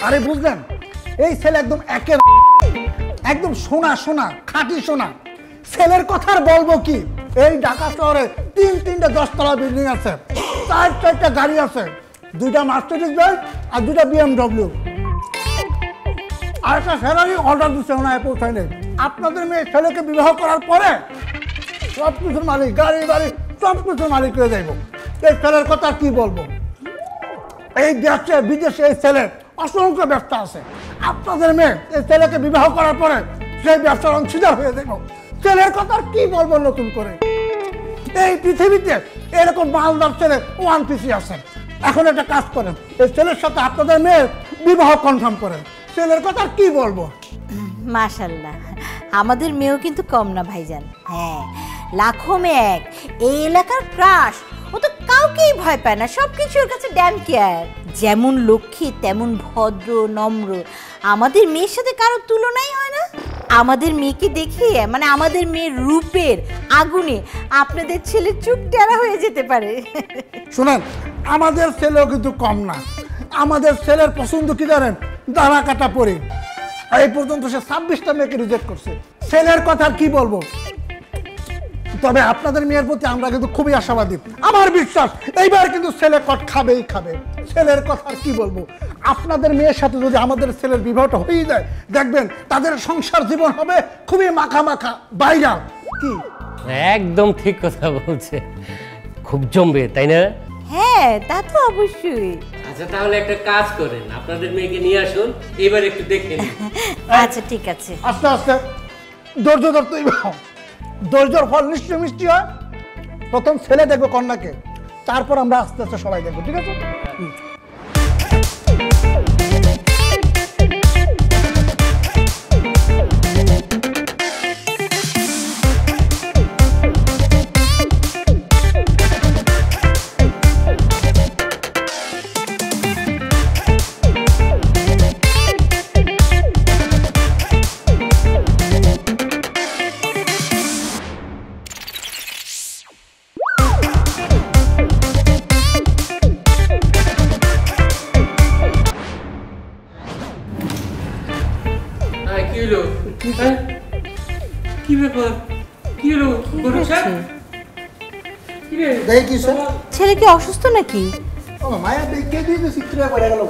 আরে বুঝলেন, এই ছেলে একদম একদম সোনা সোনা, খাঁটি সোনা। ছেলের কথা আর বলবো কি, এই ঢাকা শহরে তিনটা 10তলা বিল্ডিং আছে, 4টা গাড়ি আছে, 2টা মার্সিডিজ বেঞ্জ আর 2টা BMW, আর একটা ফেরারি অর্ডার দিচ্ছে ওনায় পৌঁছায় নেই। আপনাদের মেয়ে ছেলেকে বিবাহ করার পরে সব কিছুর মালিক, গাড়ি বাড়ি সব কিছুর মালিক হয়ে যাইব। এই ছেলের কথা কি বলবো, এই দেশে বিদেশে এই ছেলের অসংখ্য ব্যবসা আছে। আপনাদের মেয়ে এই ছেলেকে বিবাহ করার পরে সেই ব্যবসার অংশীদার হয়ে যাইব। ছেলের কথা কি বলবো নতুন করে, এই পৃথিবীতে এরকম মালদার ছেলে 1 পিসি আছে। এখন একটা কাজ করেন, এই ছেলের সাথে আপনাদের মেয়ের বিবাহ কনফার্ম করেন। ছেলের কথা কি বলবো। মাশাআল্লাহ, আমাদের মেয়েও কিন্তু কম না ভাইজান। হ্যাঁ, লাখো মেয়ে এক, এই এলাকার ক্রাশ। ও তো কাউকেই ভয় পায় না, সবকিছু ওর কাছে ড্যাম কেয়ার। যেমন লক্ষ্মী তেমন ভদ্র নম্র, আমাদের মেয়ের সাথে কারো তুলনাই হয় না। আমাদের মেয়েকে দেখিয়ে মানে আমাদের মেয়ের রূপের আগুনে আপনাদের ছেলে চুপ টেরা হয়ে যেতে পারে। শুনেন, আমাদের ছেলেও কিন্তু কম না। আমাদের ছেলের পছন্দ কি জানেন, দানা কাটা পরে। এই পর্যন্ত সে 26টা মেয়েকে রিজেক্ট করছে। ছেলের কথা কি বলবো, তবে আপনাদের মেয়ের প্রতি আমরা কিন্তু খুবই আশাবাদী। আমার বিশ্বাস এইবার কিন্তু ছেলে কট খাবেই খাবে। ছেলের কথা কি বলবো, আপনাদের মেয়ের সাথে যদি আমাদের ছেলের বিবাহটা হয়ে যায়, দেখবেন তাদের সংসার জীবন হবে খুবই মাখা মাখা ভাইরাল। কি একদম ঠিক কথা বলছে, খুব জমবে তাই না? হ্যাঁ, তা তো অবশ্যই। আচ্ছা, তাহলে একটা কাজ করেন, আপনাদের মেয়েকে নিয়ে আসুন, এবার একটু দেখে নিন। আচ্ছা ঠিক আছে। আস্তে আস্তে ধৈর্য ধরতে, ধৈর্যর ফল নিশ্চয় মিষ্টি হয়। প্রথম ছেলে দেখবো কন্যাকে, তারপর আমরা আস্তে আস্তে সবাই দেখবো, ঠিক আছে? কি ব্যাপার, কি হলো? ছেলে কি অসুস্থ নাকি? মায়া দেখে দিয়ে চিত্র করে গেল।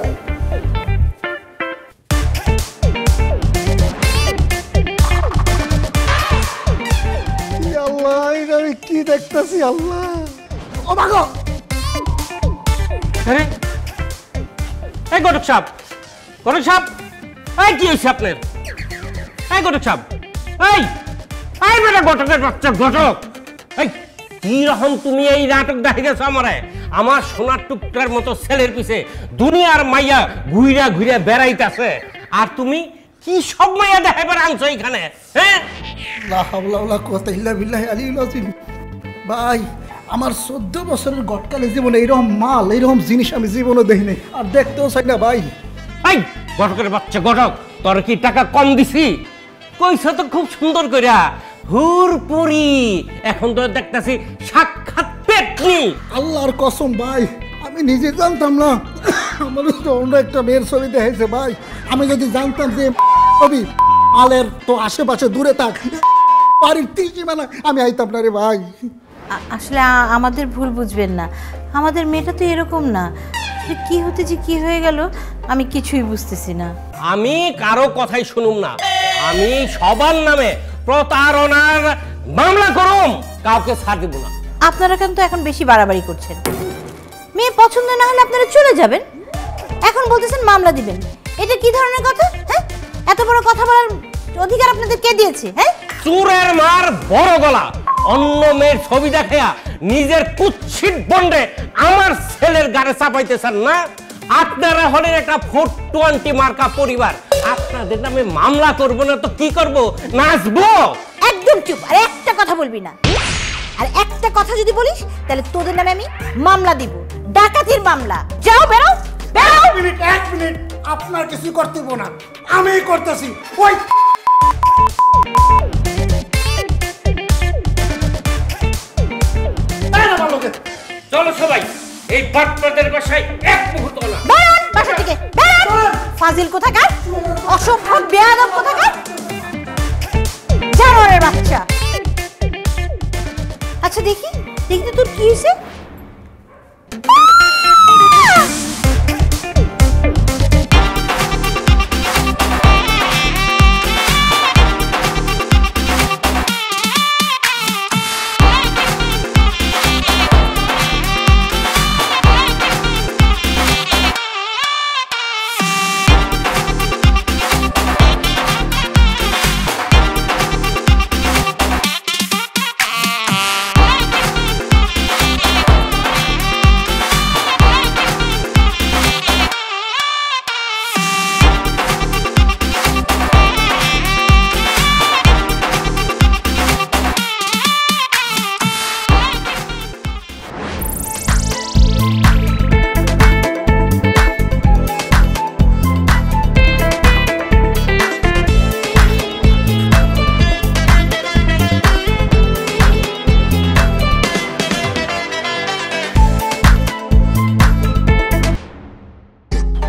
আল্লাহ, আমি কি দেখতেছি আল্লাহ। ও মাগো, আরে এই ঘটক সাহেব, ঘটক সাহেব, এই কি হয়েছে আপনার? এই ঘটক সাহেব, এই এই বেটা ঘটকের বাচ্চা ঘটক, এই কি রকম তুমি এই নাটক দেখে গেছো আমারে? আমার সোনার টুকটার মতো ছেলের পিছে দুনিয়ার মাইয়া ঘুইরা ঘুইরা বেড়াইতেছে, আর তুমি কি সব মাইয়া দেখাইবার আনছো এখানে? হ্যাঁ, লা হাওলা ওয়ালা কুওয়াতা ইল্লা বিল্লাহি আলিয়্যিল আযীম। ভাই, আমার 14 বছরের গটকালে জীবনে এইরকম মাল, এইরকম জিনিস আমি জীবনে দেখি নাই, আর দেখতেও চাই না ভাই। এই ঘটকের বাচ্চা ঘটক, তোর কি টাকা কম দিছি? কইছো তো খুব সুন্দর কইরা, হুরপুরি। এখন তো দেখতাছি সাক্ষাৎ পেটনি। আল্লাহর কসম ভাই, আমি নিজে জানতাম না আমার তো অন্য একটা মেয়ের ছবি দেখেছে ভাই। আমি যদি জানতাম যে ছবি আলের তো আশেপাশে দূরে থাক, বাড়ির ত্রিসীমানা, আমি আইতাম না রে ভাই। আসলে আমাদের ভুল বুঝবেন না, আমাদের মেয়েটা তো এরকম না। কি হতে যে কি হয়ে গেল আমি কিছুই বুঝতেছি না। আমি কারো কথাই শুনুম না, আমি সবার নামে প্রতারণার মামলা করুম, কাউকে ছাড় দিব না। আপনারা কিন্তু এখন বেশি বাড়াবাড়ি করছেন। মেয়ে পছন্দ না হলে আপনারা চলে যাবেন, এখন বলতেছেন মামলা দিবেন। এটা কি ধরনের কথা? হ্যাঁ, এত বড় কথা বলার অধিকার আপনাদের কে দিয়েছে? হ্যাঁ, চোরের মার বড় গলা, অন্য মেয়ের ছবি দেখায়া নিজের কুৎসিত বন্ডে আমার ছেলের গাড়ে চাপাইতেছেন না? আপনারা হলেন একটা 420 মার্কা পরিবার, আপনাদের নামে মামলা করব না তো কি করব? নাচবো? একদম চুপ, আর একটা কথা বলবি না। আর একটা কথা যদি বলিস তাহলে তোদের নামে আমি মামলা দিব, ডাকাতির মামলা। যাও, বেরো বেরো। এক মিনিট, আপনার কিছু করতে দিব না, আমি করতেছি। ওই চলো সবাই এই বাটপাদের বাসায় এক মুহূর্ত না। বেরোন বাসা থেকে, বেরোন। ফাজিল কোথাকার, অসভ্য বেয়াদব কোথাকার, জানোয়ারের বাচ্চা। আচ্ছা দেখি দেখি তো তোর কি হয়েছে।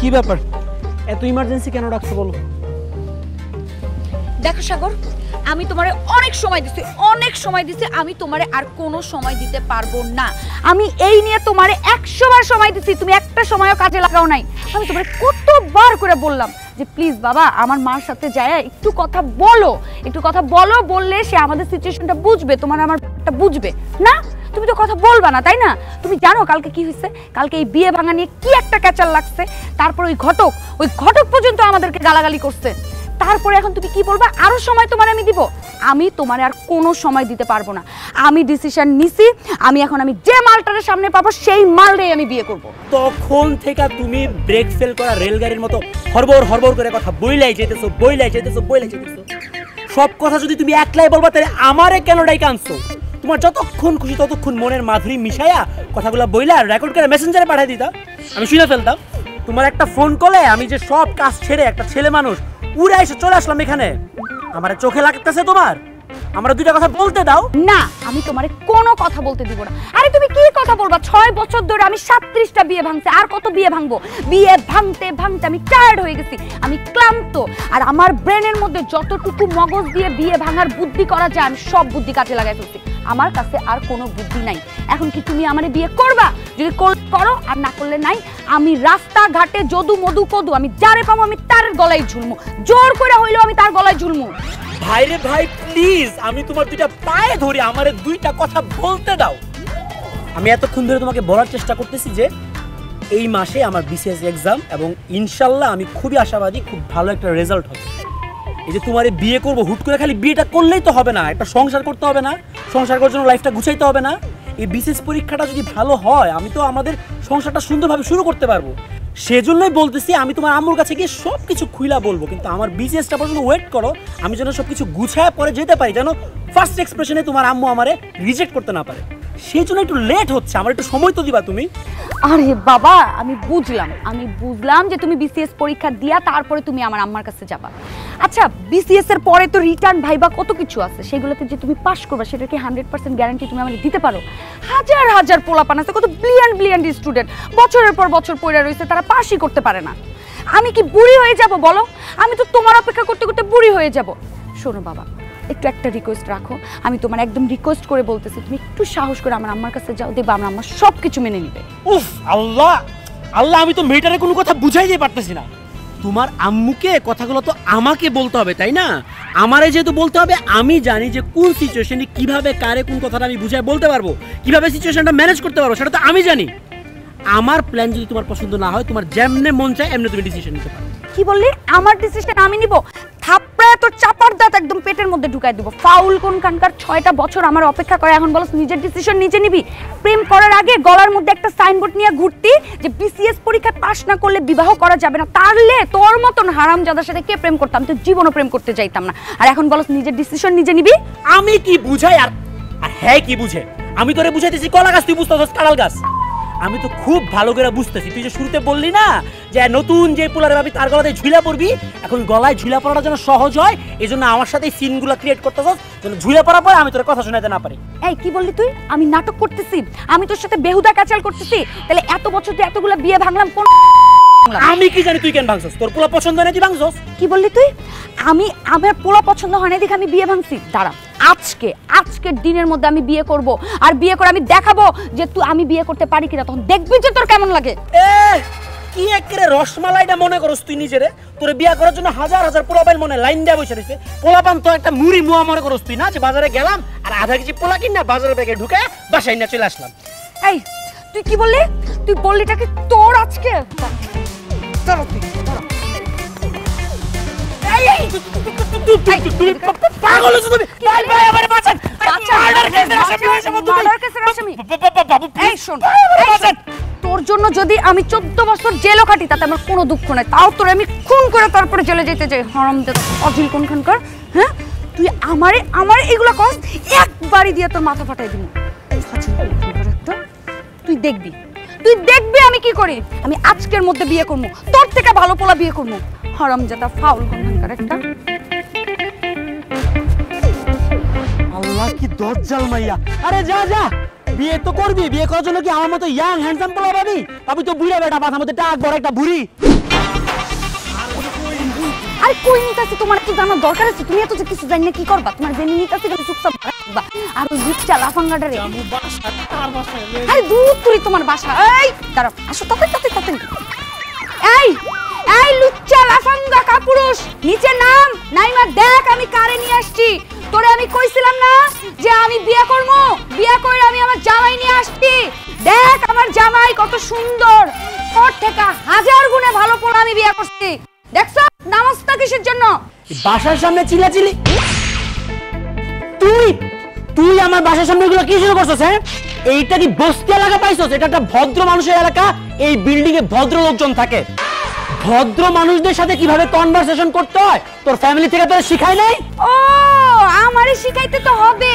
কি ব্যাপার, এত ইমার্জেন্সি কেন ডাকছো বলো? দেখো সাগর, আমি তোমারে অনেক সময় দিছি, আমি তোমারে আর কোনো সময় দিতে পারবো না। আমি এই নিয়ে তোমারে 100 বার সময় দিছি, তুমি একটা সময়ও কাজে লাগাও নাই। আমি তোমারে কতবার করে বললাম যে প্লিজ বাবা আমার মার সাথে যায় একটু কথা বলো, বললে সে আমাদের সিচুয়েশনটা বুঝবে, তোমার আমারটা বুঝবে না। তুমি তো কথা বলবা না, তাই না? তুমি জানো কালকে কি হয়েছে? কালকে এই বিয়ে ভাঙা নিয়ে কি একটা ক্যাচাল লাগছে। তারপর ওই ঘটক পর্যন্ত আমাদেরকে গালাগালি করছে। তারপরে এখন তুমি কি বলবা আরো সময় তোমার আমি দিব? আমি তোমার আর কোনো সময় দিতে পারবো না। আমি ডিসিশন নিছি, আমি যে মালটার সামনে পাবো সেই মালটাই আমি বিয়ে করব। তখন থেকে তুমি ব্রেক ফেল করা রেলগাড়ির মতো হরবর করে কথা বইলাই যেতেছো। সব কথা যদি তুমি একলাই বলবা তাহলে আমারে কেন ডাইকা আনছো? তোমার যতক্ষণ খুশি ততক্ষণ মনের মাধুরী মিশাইয়া কথাগুলো বইলা রেকর্ড করে মেসেঞ্জারে পাঠিয়ে দিতা, আমি শুনে ফেলতাম। তোমার একটা ফোন কলে আমি যে সব কাজ ছেড়ে একটা ছেলে মানুষ উড়ে এসে চলে আসলাম এখানে, আমার চোখে লাগতেছে তোমার? আমরা দুইটা কথা বলতে দাও না। আমি তোমারে কোনো কথা বলতে দিব না। আরে তুমি কি কথা বলবা? 6 বছর ধরে আমি 37টা বিয়ে ভাঙছি, আর কত বিয়ে ভাঙবো? বিয়ে ভাঙতে আমি টায়ার্ড হয়ে গেছি, আমি ক্লান্ত। আর আমার ব্রেনের মধ্যে যতটুকু মগজ দিয়ে বিয়ে ভাঙার বুদ্ধি করা যায় আমি সব বুদ্ধি কাজে লাগাই ফেলছি। আমার কাছে আর কোনো বুদ্ধি নাই। এখন কি তুমি আমারে বিয়ে করবা? যদি করো আর না করলে নাই। আমি রাস্তাঘাটে যদু মধু কদু আমি যারে পাবো আমি তার গলায় ঝুলমু, জোর করে হইলেও আমি তার গলায় ঝুলমু। ভাইরে ভাই প্লিজ, আমি তোমার দুইটা পায়ে ধরে আমারে দুইটা কথা বলতে দাও। আমি এতক্ষণ ধরে তোমাকে বলার চেষ্টা করতেছি যে এই মাসে আমার বিসিএস এক্সাম এবং ইনশাল্লাহ আমি খুবই আশাবাদী খুব ভালো একটা রেজাল্ট হবে। এই যে তোমারে বিয়ে করবো, হুট করে খালি বিয়েটা করলেই তো হবে না, একটা সংসার করতে হবে না? সংসার করার জন্য লাইফটা গুছাইতে হবে না? এই বিসিএস পরীক্ষাটা যদি ভালো হয় আমি তো আমাদের সংসারটা সুন্দরভাবে শুরু করতে পারবো। সেজন্যই বলতেছি আমি তোমার আম্মুর কাছে গিয়ে সব কিছু খুইলা বলবো, কিন্তু আমার বিসিএসটা পর্যন্ত ওয়েট করো, আমি যেন সব কিছু গুছায় পরে যেতে পারি, যেন ফার্স্ট এক্সপ্রেশনে তোমার আম্মু আমারে রিজেক্ট করতে না পারে। সেই জন্য একটু লেট হচ্ছে, আমার একটু সময় তো দিবা তুমি। আরে বাবা, আমি বুঝলাম যে তুমি বিসিএস পরীক্ষা দিয়া তারপরে তুমি আমার আম্মার কাছে যাবা। আচ্ছা, বিসিএস এর পরে তো রিটার্ন ভাইবা কত কিছু আছে, সেগুলোতে যে তুমি পাস করবা সেটা কি 100% গ্যারান্টি তুমি আমাকে দিতে পারো? হাজার পোলাপান আছে, কত ব্রিলিয়ান্ট স্টুডেন্ট বছরের পর বছর পড়ে রয়েছে, তারা পাসই করতে পারে না। আমি কি বুড়ি হয়ে যাব বলো? আমি তো তোমার অপেক্ষা করতে করতে বুড়ি হয়ে যাব। শোনো বাবা, একটু একটা রিকোয়েস্ট রাখো, আমি তোমার একদম রিকোয়েস্ট করে বলতেছি, তুমি একটু সাহস করে আমার আম্মার কাছে যাও, দেখবা আমার আম্মা সব কিছু মেনে নিবে। উফ আল্লাহ, আমি তো মেয়েটারে কোনো কথা বুঝাইতে পারতেছি না। তোমার আম্মুকে কথাগুলো তো আমাকে বলতে হবে, তাই না? আমারে যেহেতু বলতে হবে, আমি জানি যে কোন সিচুয়েশনে কিভাবে কারে কোন কথাটা আমি বুঝাই বলতে পারবো, কিভাবে সিচুয়েশনটা ম্যানেজ করতে পারবো, সেটা তো আমি জানি। আমার প্ল্যান যদি তোমার পছন্দ না হয়, তোমার যেমনে মন চায় এমনি তুমি ডিসিশন নিতে পারো। কি বললি? আমার ডিসিশন আমি নিব? থাপড়ায় তোর চাপার দাঁত একদম পেটের মধ্যে ঢুকাই দিব। ফাউল কোন কানকার, 6টা বছর আমার অপেক্ষা করে, এখন বলস নিজের ডিসিশন নিজে নিবি? প্রেম করার আগে গলার মধ্যে একটা সাইনবোর্ড নিয়ে ঘুরতি যে বিসিএস পরীক্ষায় পাস না করলে বিবাহ করা যাবে না। তাহলে তোর মতন হারামজাদার সাথে কে প্রেম করতাম? তো জীবনও প্রেম করতে চাইতাম না। আর এখন বলস নিজের ডিসিশন নিজে নিবি? আমি কি বুঝাই আর হ্যাঁ কি বুঝে? আমি তোরে বুঝাইতেছি কলা গাছ, তুই বুঝতেছিস কাঁঠাল গাছ। আমি তো খুব ভালো করে বুঝতেছি। তুই যে শুরুতে বললি না যে নতুন যে পোলারে ভাবি তার গলাতে ঝুলা পড়বি, এখন গলায় ঝুলা পড়াটা যেন সহজ হয়, এই জন্য আমার সাথে সিনগুলো ক্রিয়েট করতেছস যেন ঝুলা পড়ার পরে আমি তোর কথা শোনাতে না পারি। এই কি বললি তুই? আমি নাটক করতেছি? আমি তোর সাথে বেহুদা ক্যাচাল করতেছি? তাহলে এত বছর যে এতগুলো বিয়ে ভাঙলাম কোন আমি কি জানি তুই কেন ভাঙছস? তোর পোলা পছন্দ হয় না তুই ভাঙছস? কি বললি তুই? আমার পোলা পছন্দ হয় না দেখে আমি বিয়ে ভাঙছি? দাঁড়া, আজকের দিনের মধ্যে আমি বিয়ে করব, আর বিয়ে করে আমি দেখাবো যে আমি বিয়ে করতে পারি কিনা, তখন দেখবি যে তোর কেমন লাগে। কি একেরে রসমালাইটা মনে করস তুই নিজেরে? তোরে বিয়ে করার জন্য হাজার হাজার পোলাপাইন মনে লাইন দেয়া বসে রইছে। পোলাপান তো একটা মুড়ি মুয়া মনে করস তুই না, যে বাজারে গেলাম আর আধা কেজি পোলা কিনা বাজারে ব্যাগে ঢুকে বাসায় না চলে আসলাম। এই তুই কি বললি? তুই বললিটা কি তোর আজকে? চলো তুই পাগল হইছো তুমি? ভাই ভাই আমারে বাঁচান। মার্ডার কেসের আসামি হইছে বন্ধু। মার্ডার কেসের আসামি? বাবু এই শোন, তোর জন্য যদি আমি 14 বছর জেলও খাটি তাতে আমার কোনো দুঃখ নাই, তাও তোর আমি খুন করে তারপরে জেলে যেতে চাই। হারামজাদা অজিল কোনখানকার। হ্যাঁ, তুই আমারে এগুলো কস, একবারই দিয়ে তোর মাথা ফাটাই দিবি। তুই দেখবি আমি কি করি। আমি আজকের মধ্যে বিয়ে করবো, তোর থেকে ভালো পোলা বিয়ে করবো। হারামজাদা ফাউল কোনখানকার একটা। আল্লাহ কি দজ্জাল মাইয়া। আরে যা যা, বিয়ে তো করবি। বিয়ে করার জন্য কি আমার মতো ইয়াং হ্যান্ডসাম পোলা পাবি? আমি তো বুড়া বেটা, মাথার মধ্যে টাক বড় একটা বুড়ি। আরে কই নিতাছি, তোমার কি জানার দরকার আছে? তুমি এত যে কিছু জানি না কি করবা? তোমার জেনে নিতাছি তুমি চুপচাপ রাখবা। আর ওই লুচ্চা লাফাঙ্গাটা রে, আরে দূর তুই তোমার বাসা। এই দাঁড়াও, আসো তাতে এই লুচ্চা লাফাঙ্গা কাপুরুষ, নিচে নাম। নাইমা দেখ আমি কারে নিয়ে আসছি। তোরে আমি কইছিলাম না যে আমি বিয়ে করব? বিয়ে করে আমি আমার জামাই নিয়ে আসছি। দেখ আমার জামাই কত সুন্দর, তোর থেকে হাজার গুণে ভালো পোলা আমি বিয়ে করছি। দেখছো নামাজটা কিসের জন্য? বাসার সামনে চিলাচিলি। তুই আমার বাসার সামনে এগুলো কি শুরু করছস? হ্যাঁ, এইটা কি বস্তি এলাকা পাইছস? এটা একটা ভদ্র মানুষের এলাকা। এই বিল্ডিং এ ভদ্র লোকজন থাকে। ভদ্র মানুষদের সাথে কিভাবে কনভারসেশন করতে হয় তোর ফ্যামিলি থেকে তোর শিখায় নাই? ও আমারে শিখাইতে তো হবে।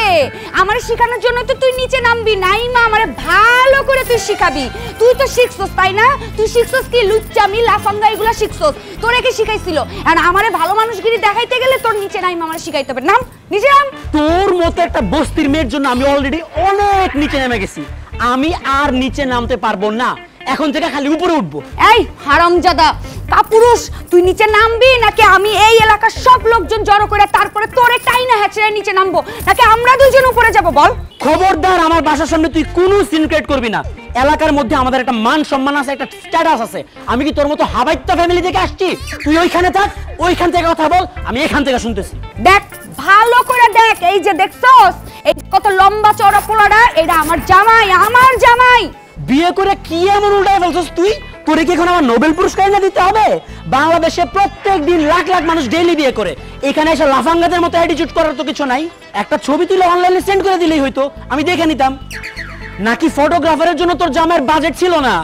আমারে শিখানোর জন্য তো তুই নিচে নামবি। নাইমা আমারে ভালো করে তুই শিখাবি। তুই তো শিখছস তাই না? তুই শিখছস কি লুচ্চামি লাফাঙ্গা এগুলা শিখছস? তোরে কি শিখাইছিল? আর আমারে ভালো মানুষগিরি দেখাইতে গেলে তোর নিচে নাইমা আমারে শিখাইতে হবে। নাম, নিচে নাম। তোর মতো একটা বস্তির মেয়ের জন্য আমি অলরেডি অনেক নিচে নেমে গেছি। আমি আর নিচে নামতে পারবো না, এখন থেকে খালি উপরে উঠবো। এই হারামজাদা কাপুরুষ, তুই নিচে নামবি নাকি আমি এই এলাকার সব লোকজন জড়ো করে তারপরে তোরে টাইনা হ্যাচড়ে নিচে নামবো, নাকি আমরা দুইজন উপরে যাব? বল। খবরদার আমার বাসার সামনে তুই কোনো সিন ক্রিয়েট করবি না। এলাকার মধ্যে আমাদের একটা মান সম্মান আছে, একটা স্ট্যাটাস আছে। আমি কি তোর মতো হাবাইত্যা ফ্যামিলি থেকে আসছি? তুই ওইখানে থাক, ওইখান থেকে কথা বল, আমি এখান থেকে শুনতেছি। দেখ ভালো করে দেখ, এই যে দেখছস এই কত লম্বা চওড়া পোলাটা, এটা আমার জামাই। বিয়ে করে কি এমন উল্টায় ফেলছস তুই? তোরে কি এখন আমার নোবেল পুরস্কার না দিতে হবে? বাংলাদেশে প্রত্যেক দিন লাখ লাখ মানুষ ডেইলি বিয়ে করে, এখানে এসে লাফাঙ্গাদের মতো অ্যাটিটিউড করার তো কিছু নাই। একটা ছবি তুলে অনলাইনে সেন্ড করে দিলেই হয়তো, আমি দেখে নিতাম। নাকি ফটোগ্রাফারের জন্য তোর জামাইয়ের বাজেট ছিল না?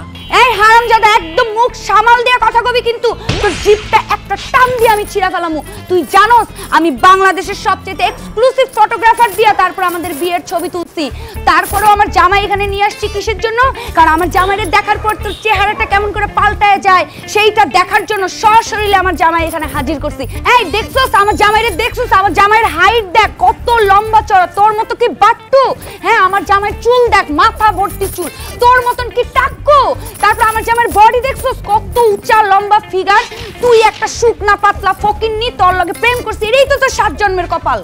এই হারামজাদা একদম মুখ সামাল দিয়ে কথা কবি, কিন্তু তোর জিভটা একটা টান দিয়ে আমি ছিঁড়া ফেলামু। তুই জানোস আমি বাংলাদেশের সবচেয়ে এক্সক্লুসিভ ফটোগ্রাফার দিয়া তারপর আমাদের বিয়ের ছবি তুলছি। তারপরেও আমার জামাই এখানে নিয়ে আসছি কিসের জন্য? কারণ আমার জামাইয়ের দেখার পর তোর চেহারাটা কেমন করে পাল্টায় যায় সেইটা দেখার জন্য সশরীরে আমার জামাই এখানে হাজির করছি। এই দেখছস আমার জামাইরে? দেখছস আমার জামাইয়ের হাইট দেখ কত লম্বা চড়া, তোর মতো কি বাট্টু? হ্যাঁ, আমার জামাইয়ের চুল দেখ মাথা ভর্তি চুল, তোর মতন কি টাক্কু? তারপর আমার জামাইয়ের বডি দেখছস কত উঁচা লম্বা ফিগার। তুই একটা শুকনা পাতলা ফকিন্নি, তোর লগে প্রেম করছিস, এটাই তো তোর 7 জন্মের কপাল।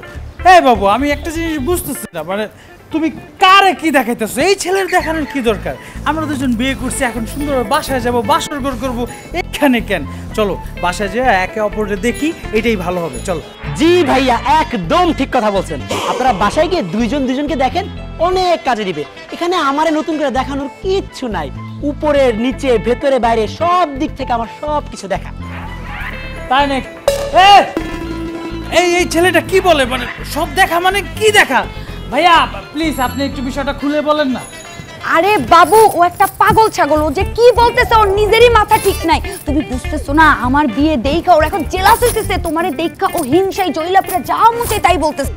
এই বাবু, আমি একটা জিনিস বুঝতেছি না, মানে তুমি কারে কি দেখাইতেছো? এই ছেলের দেখানোর কি দরকার? আমরা দুজন বিয়ে করছি, এখন সুন্দর বাসায় যাব, বাসর ঘর করবো, এখানে কেন? চলো বাসায় যেয়ে একে অপরকে দেখি, এটাই ভালো হবে। চলো। জি ভাইয়া, একদম ঠিক কথা বলছেন। আপনারা বাসায় গিয়ে দুইজনকে দেখেন, অনেক কাজে দিবে। এখানে আমারে নতুন করে দেখানোর কিচ্ছু নাই। উপরে নিচে ভেতরে বাইরে সব দিক থেকে আমার সব কিছু দেখা। তাই নাকি? এই ছেলেটা কি বলে? মানে সব দেখা মানে কি দেখা? ভাইয়া প্লিজ আপনি একটু বিষয়টা খুলে বলেন না। আরে বাবু, ও একটা পাগল ছাগল, ও যে কি বলতেছে ওর নিজেরই মাথা ঠিক নাই। তুমি বুঝতেছো না? আমার বিয়ে দেইখা ওর এখন জেলাস হইতেছে, তোমারে দেইখা ও হিংসায় জইলা পুরো যা মুছে তাই বলতেছে।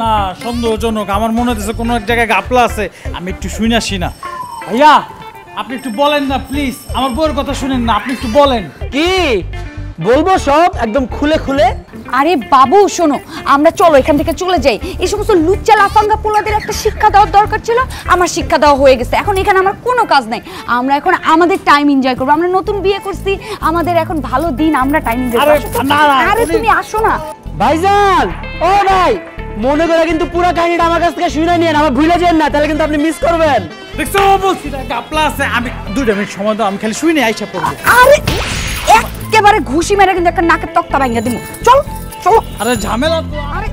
না সন্দেহজনক, আমার মনে হচ্ছে কোনো এক জায়গায় গাপলা আছে, আমি একটু শুনে আসি না। ভাইয়া আপনি একটু বলেন না প্লিজ, আমার বউয়ের কথা শুনেন না, আপনি একটু বলেন। কি বলবো? সব একদম খুলে খুলে। আরে বাবু শোনো, আমরা চলো এখান থেকে চলে যাই। এই সমস্ত লুচ্চা লাফাঙ্গা পোলাদের একটা শিক্ষা দেওয়ার দরকার ছিল, আমার শিক্ষা দেওয়া হয়ে গেছে। এখন এখানে আমার কোনো কাজ নাই, আমরা এখন আমাদের টাইম এনজয় করবো। আমরা নতুন বিয়ে করছি, আমাদের এখন ভালো দিন, আমরা টাইম এনজয় করবো। আরে তুমি আসো না। ভাইজান, ও ভাই, মনে করে কিন্তু পুরো কাহিনীটা আমার কাছ থেকে শুনে নিয়েন, আমার ভুলে যান না, তাহলে কিন্তু আপনি মিস করবেন। দেখছো বলছি না গাপলা আছে, আমি 2 মিনিট সময় দাও, আমি খালি শুই নিয়ে আইসা পড়বো। আরে একেবারে ঘুষি মেরে কিন্তু একটা নাকের তক্তা ভাঙিয়ে দিব। চলো চলো। আরে ঝামেলা তো। আরে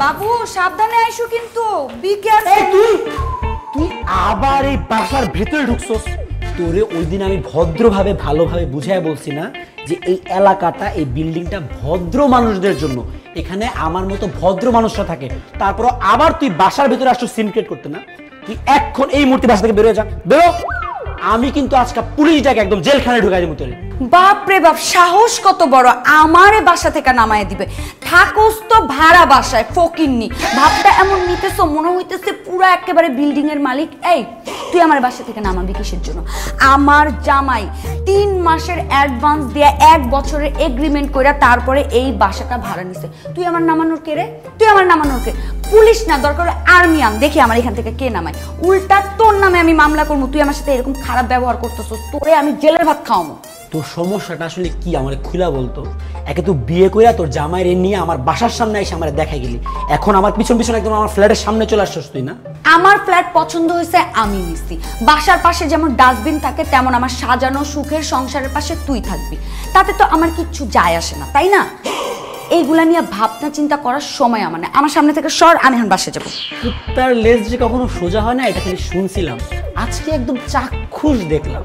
বাবু সাবধানে আইসো কিন্তু, বি কেয়ারফুল। তুই আবার এই বাসার ভিতরে ঢুকছস? তোরে ওই দিন আমি ভদ্রভাবে ভালোভাবে বুঝায় বলছি না যে এই এলাকাটা, এই বিল্ডিংটা ভদ্র মানুষদের জন্য, এখানে আমার মতো ভদ্র মানুষরা থাকে। তারপর আবার তুই বাসার ভিতরে আসছো সিনক্রেট করতে না? তুই এখন এই মুহূর্তে বাসা থেকে বেরোয় যা, বেরো। আমি কিন্তু আজকে পুলিশটাকে একদম জেলখানায় ঢুকাই দেব তোরে। বাপ রে বাপ, সাহস কত বড়, আমারে বাসা থেকে নামায় দিবে। থাকোস তো ভাড়া বাসায়, ফকিন্নি। ভাবটা এমন নিতেছো মনে হইতেছে পুরা একেবারে বিল্ডিং এর মালিক। এই তুই আমার বাসা থেকে নামাবি কিসের জন্য? আমার জামাই 3 মাসের অ্যাডভান্স দিয়ে 1 বছরের এগ্রিমেন্ট কইরা তারপরে এই বাসাটা ভাড়া নিছে। তুই আমার নামানোর কে রে? তুই আমার নামানোর কে? পুলিশ না, দরকার হলে আর্মি আন, দেখি আমার এখান থেকে কে নামায়। উল্টা তোর নামে আমি মামলা করবো, তুই আমার সাথে এরকম খারাপ ব্যবহার করতেছস, তোরে আমি জেলের ভাত খাওয়াবো। তোর সমস্যাটা আসলে কি আমার খুলা বলতো? একে তুই বিয়ে কইরা তোর জামাইরে নিয়ে আমার বাসার সামনে এসে আমার দেখাই গেলি, এখন আমার পিছন পিছন একদম আমার ফ্ল্যাটের সামনে চলে আসছস তুই না? আমার ফ্ল্যাট পছন্দ হয়েছে, আমি নিছি। বাসার পাশে যেমন ডাস্টবিন থাকে তেমন আমার সাজানো সুখের সংসারের পাশে তুই থাকবি, তাতে তো আমার কিচ্ছু যায় আসে না, তাই না? এইগুলা নিয়ে ভাবনা চিন্তা করার সময় আমার না। আমার সামনে থেকে সর, আমি এখন বাসে যাবো। কুত্তার লেজ যে কখনো সোজা হয় না, এটা খালি শুনছিলাম, আজকে একদম চাক্ষুষ দেখলাম।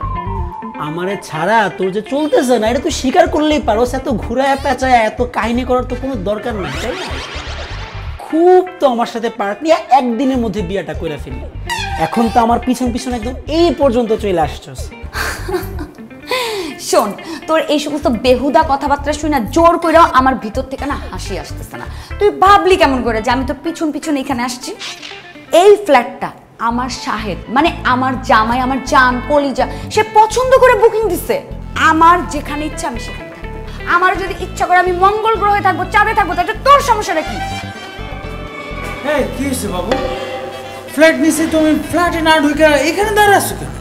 আমারে ছাড়া তোর যে চলতেছে না, এটা তুই স্বীকার করলেই পারো। এত ঘুরায় পেঁচায় এত কাহিনী করার তো কোনো দরকার নেই, তাই না? খুব তো আমার সাথে পার্ট নিয়ে একদিনের মধ্যে বিয়েটা করে ফেললি, এখন তো আমার পিছন পিছন একদম এই পর্যন্ত চলে আসছস। শোন, তোর এই সমস্ত বেহুদা কথাবার্তা শুনে জোর করেও আমার ভিতর থেকে না হাসি আসতেছে না। তুই ভাবলি কেমন করে যে আমি তোর পিছন পিছন এখানে আসছি? এই ফ্ল্যাটটা আমার শাহেদ, মানে আমার জামাই, আমার জান কলিজা, সে পছন্দ করে বুকিং দিছে। আমার যেখানে ইচ্ছা আমি সেখানে থাকবো। আমার যদি ইচ্ছা করে আমি মঙ্গল গ্রহে থাকবো, চাঁদে থাকবো, তাহলে তোর সমস্যাটা কি? এই কি হয়েছে বাবু? ফ্ল্যাট নিছি, তুমি ফ্ল্যাটে না ঢুকে এখানে দাঁড়িয়ে আছো কেন?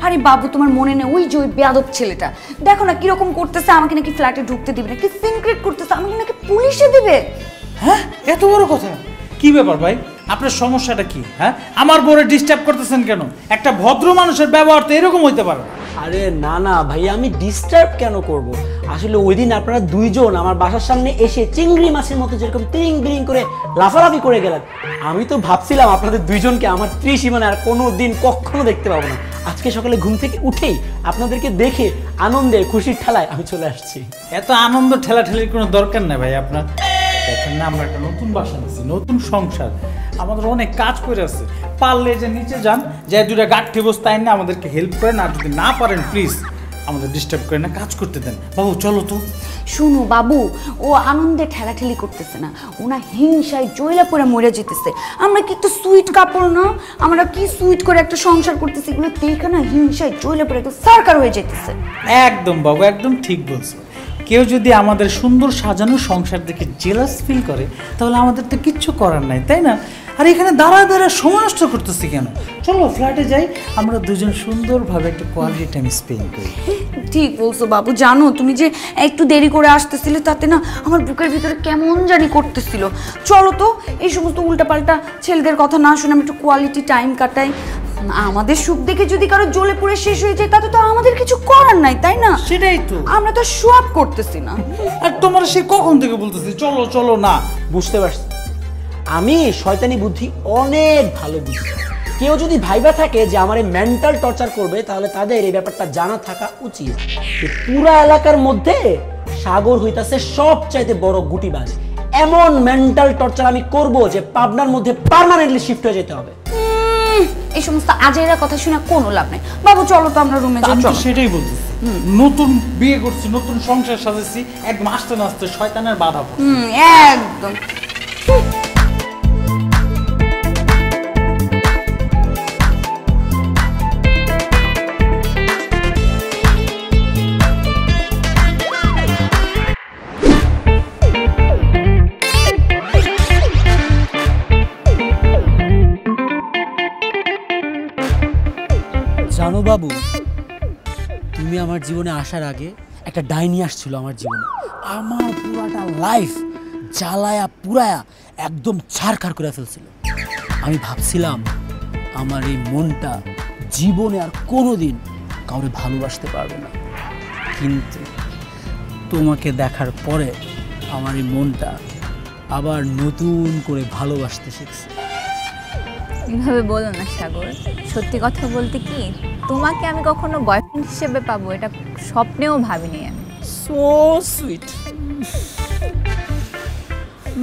আরে বাবু, তোমার মনে নেই ওই যে ওই বেয়াদব ছেলেটা, দেখো না কিরকম করতেছে, আমাকে নাকি ফ্ল্যাটে ঢুকতে দিবে না, কি সিনক্রেট করতেছে, আমাকে নাকি পুলিশে দিবে। হ্যাঁ, এত বড় কথা? কি ব্যাপার ভাই, আপনার সমস্যাটা কি? হ্যাঁ, আমার বউরে ডিস্টার্ব করতেছেন কেন? একটা ভদ্র মানুষের ব্যবহার তো এরকম হইতে পারে। আরে না না ভাই, আমি ডিস্টার্ব কেন করব? আসলে ওই দিন আপনারা দুইজন আমার বাসার সামনে এসে চিংড়ি মাছের মতো যেরকম তিরিং বিরিং করে লাফালাফি করে গেলেন, আমি তো ভাবছিলাম আপনাদের দুইজনকে আমার ত্রিসীমানায় আর কোনো দিন কখনো দেখতে পাবো না। আজকে সকালে ঘুম থেকে উঠেই আপনাদেরকে দেখে আনন্দে খুশির ঠেলায় আমি চলে আসছি। এত আনন্দ ঠেলাঠেলির কোনো দরকার নেই ভাই। আপনার দেখেন না, আমরা একটা নতুন বাসা নিচ্ছি, নতুন সংসার, আমাদের অনেক কাজ করে আছে। পারলে যে নিচে যান, যে 2টা গাঠি বস্তায় না আমাদেরকে হেল্প করেন, আর যদি না পারেন প্লিজ আমাদের ডিস্টার্ব করে না, কাজ করতে দেন। বাবু চলো তো। শুনো বাবু, ও আনন্দে ঠেলাঠেলি করতেছে না, ওনা হিংসায় জয়লা করে মরে যেতেছে। আমরা কি একটু সুইট কাপড় না? আমরা কি সুইট করে একটা সংসার করতেছি, এগুলো দেখে না হিংসায় জয়লা করে একটু সরকার হয়ে যেতেছে। একদম বাবু, একদম ঠিক বলছো। কেউ যদি আমাদের সুন্দর সাজানো সংসার দেখে জেলাস ফিল করে, তাহলে আমাদের তো কিচ্ছু করার নাই, তাই না? আর এখানে দাঁড়ায় দাঁড়ায় সময় নষ্ট করতেছি কেন? চলো ফ্ল্যাটে যাই, আমরা দুজন সুন্দরভাবে একটা কোয়ালিটি টাইম স্পেন্ড করি। ঠিক বলছো বাবু। জানো তুমি যে একটু দেরি করে আসতেছিলে, তাতে না আমার বুকের ভিতরে কেমন জানি করতেছিল। চলো তো, এই সমস্ত উল্টাপাল্টা ছেলেদের কথা না শুনে আমি একটু কোয়ালিটি টাইম কাটাই। আমাদের সুখ দেখে যদি কারো জ্বলে পুড়ে শেষ হয়ে যায়, তাতে তো আমাদের কিছু করার নাই, তাই না? সেটাই তো, আমরা তো শো আপ করতেছি না। আর তোমার সে কখন থেকে বলতেছি চলো চলো না। বুঝতে পারছি, আমি শয়তানি বুদ্ধি অনেক ভালো বুঝি। কেউ যদি ভাইবা থাকে যে আমার মেন্টাল টর্চার করবে, তাহলে তাদের এই ব্যাপারটা জানা থাকা উচিত যে পুরা এলাকার মধ্যে সাগর হইতাছে সবচাইতে বড় গুটিবাজ। এমন মেন্টাল টর্চার আমি করব যে পাবনার মধ্যে পার্মানেন্টলি শিফট হয়ে যেতে হবে। এই সমস্ত আজেরা কথা শুনে কোনো লাভ নেই। বাবু চলো তো আমরা রুমে যাই। সেটাই বলতেছি, নতুন বিয়ে করছি, নতুন সংসার সাজাচ্ছি, একদম আস্তে আস্তে শয়তানের বাধা পড়ে। একদম। বাবু, তুমি আমার জীবনে আসার আগে একটা ডাইনি আসছিল আমার জীবনে, আমার পুরাটা লাইফ জ্বালায়া পুরায়া একদম ছারখার করে ফেলছিল। আমি ভাবছিলাম আমার এই মনটা জীবনে আর কোনোদিন কাউরে ভালোবাসতে পারবে না, কিন্তু তোমাকে দেখার পরে আমার এই মনটা আবার নতুন করে ভালোবাসতে শিখছে। এভাবে বলো না সাগর, সত্যি কথা বলতে কি তোমাকে আমি কখনো বয়ফ্রেন্ড হিসেবে পাবো এটা স্বপ্নেও ভাবিনি আমি। So sweet.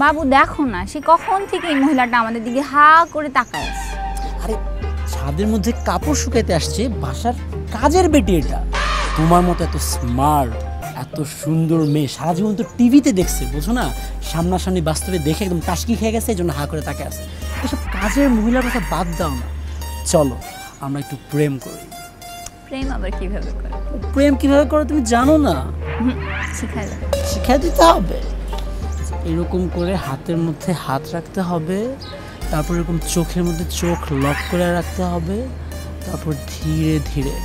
বাবু দেখো না, সে কখন থেকে এই মহিলাটা আমাদের দিকে হা করে তাকায় আছে। আরে ছাদের মধ্যে কাপড় শুকাইতে আসছে বাসার কাজের বেটি এটা। তোমার মতো এত স্মার্ট এত সুন্দর মেয়ে সারা জীবন তো টিভিতে দেখছে, বুঝো না, সামনাসামনি বাস্তবে দেখে একদম টাসকি খেয়ে গেছে, এই জন্য হা করে তাকে আছে। এসব কাজের মহিলার কথা বাদ দাও না, চলো আমরা একটু প্রেম করি। প্রেম আবার কিভাবে করে? প্রেম কিভাবে করে তুমি জানো না? শিখাই দাও। শিখাই দিতে হবে। এরকম করে হাতের মধ্যে হাত রাখতে হবে, তারপর এরকম চোখের মধ্যে চোখ লক করে রাখতে হবে, তারপর ধীরে ধীরে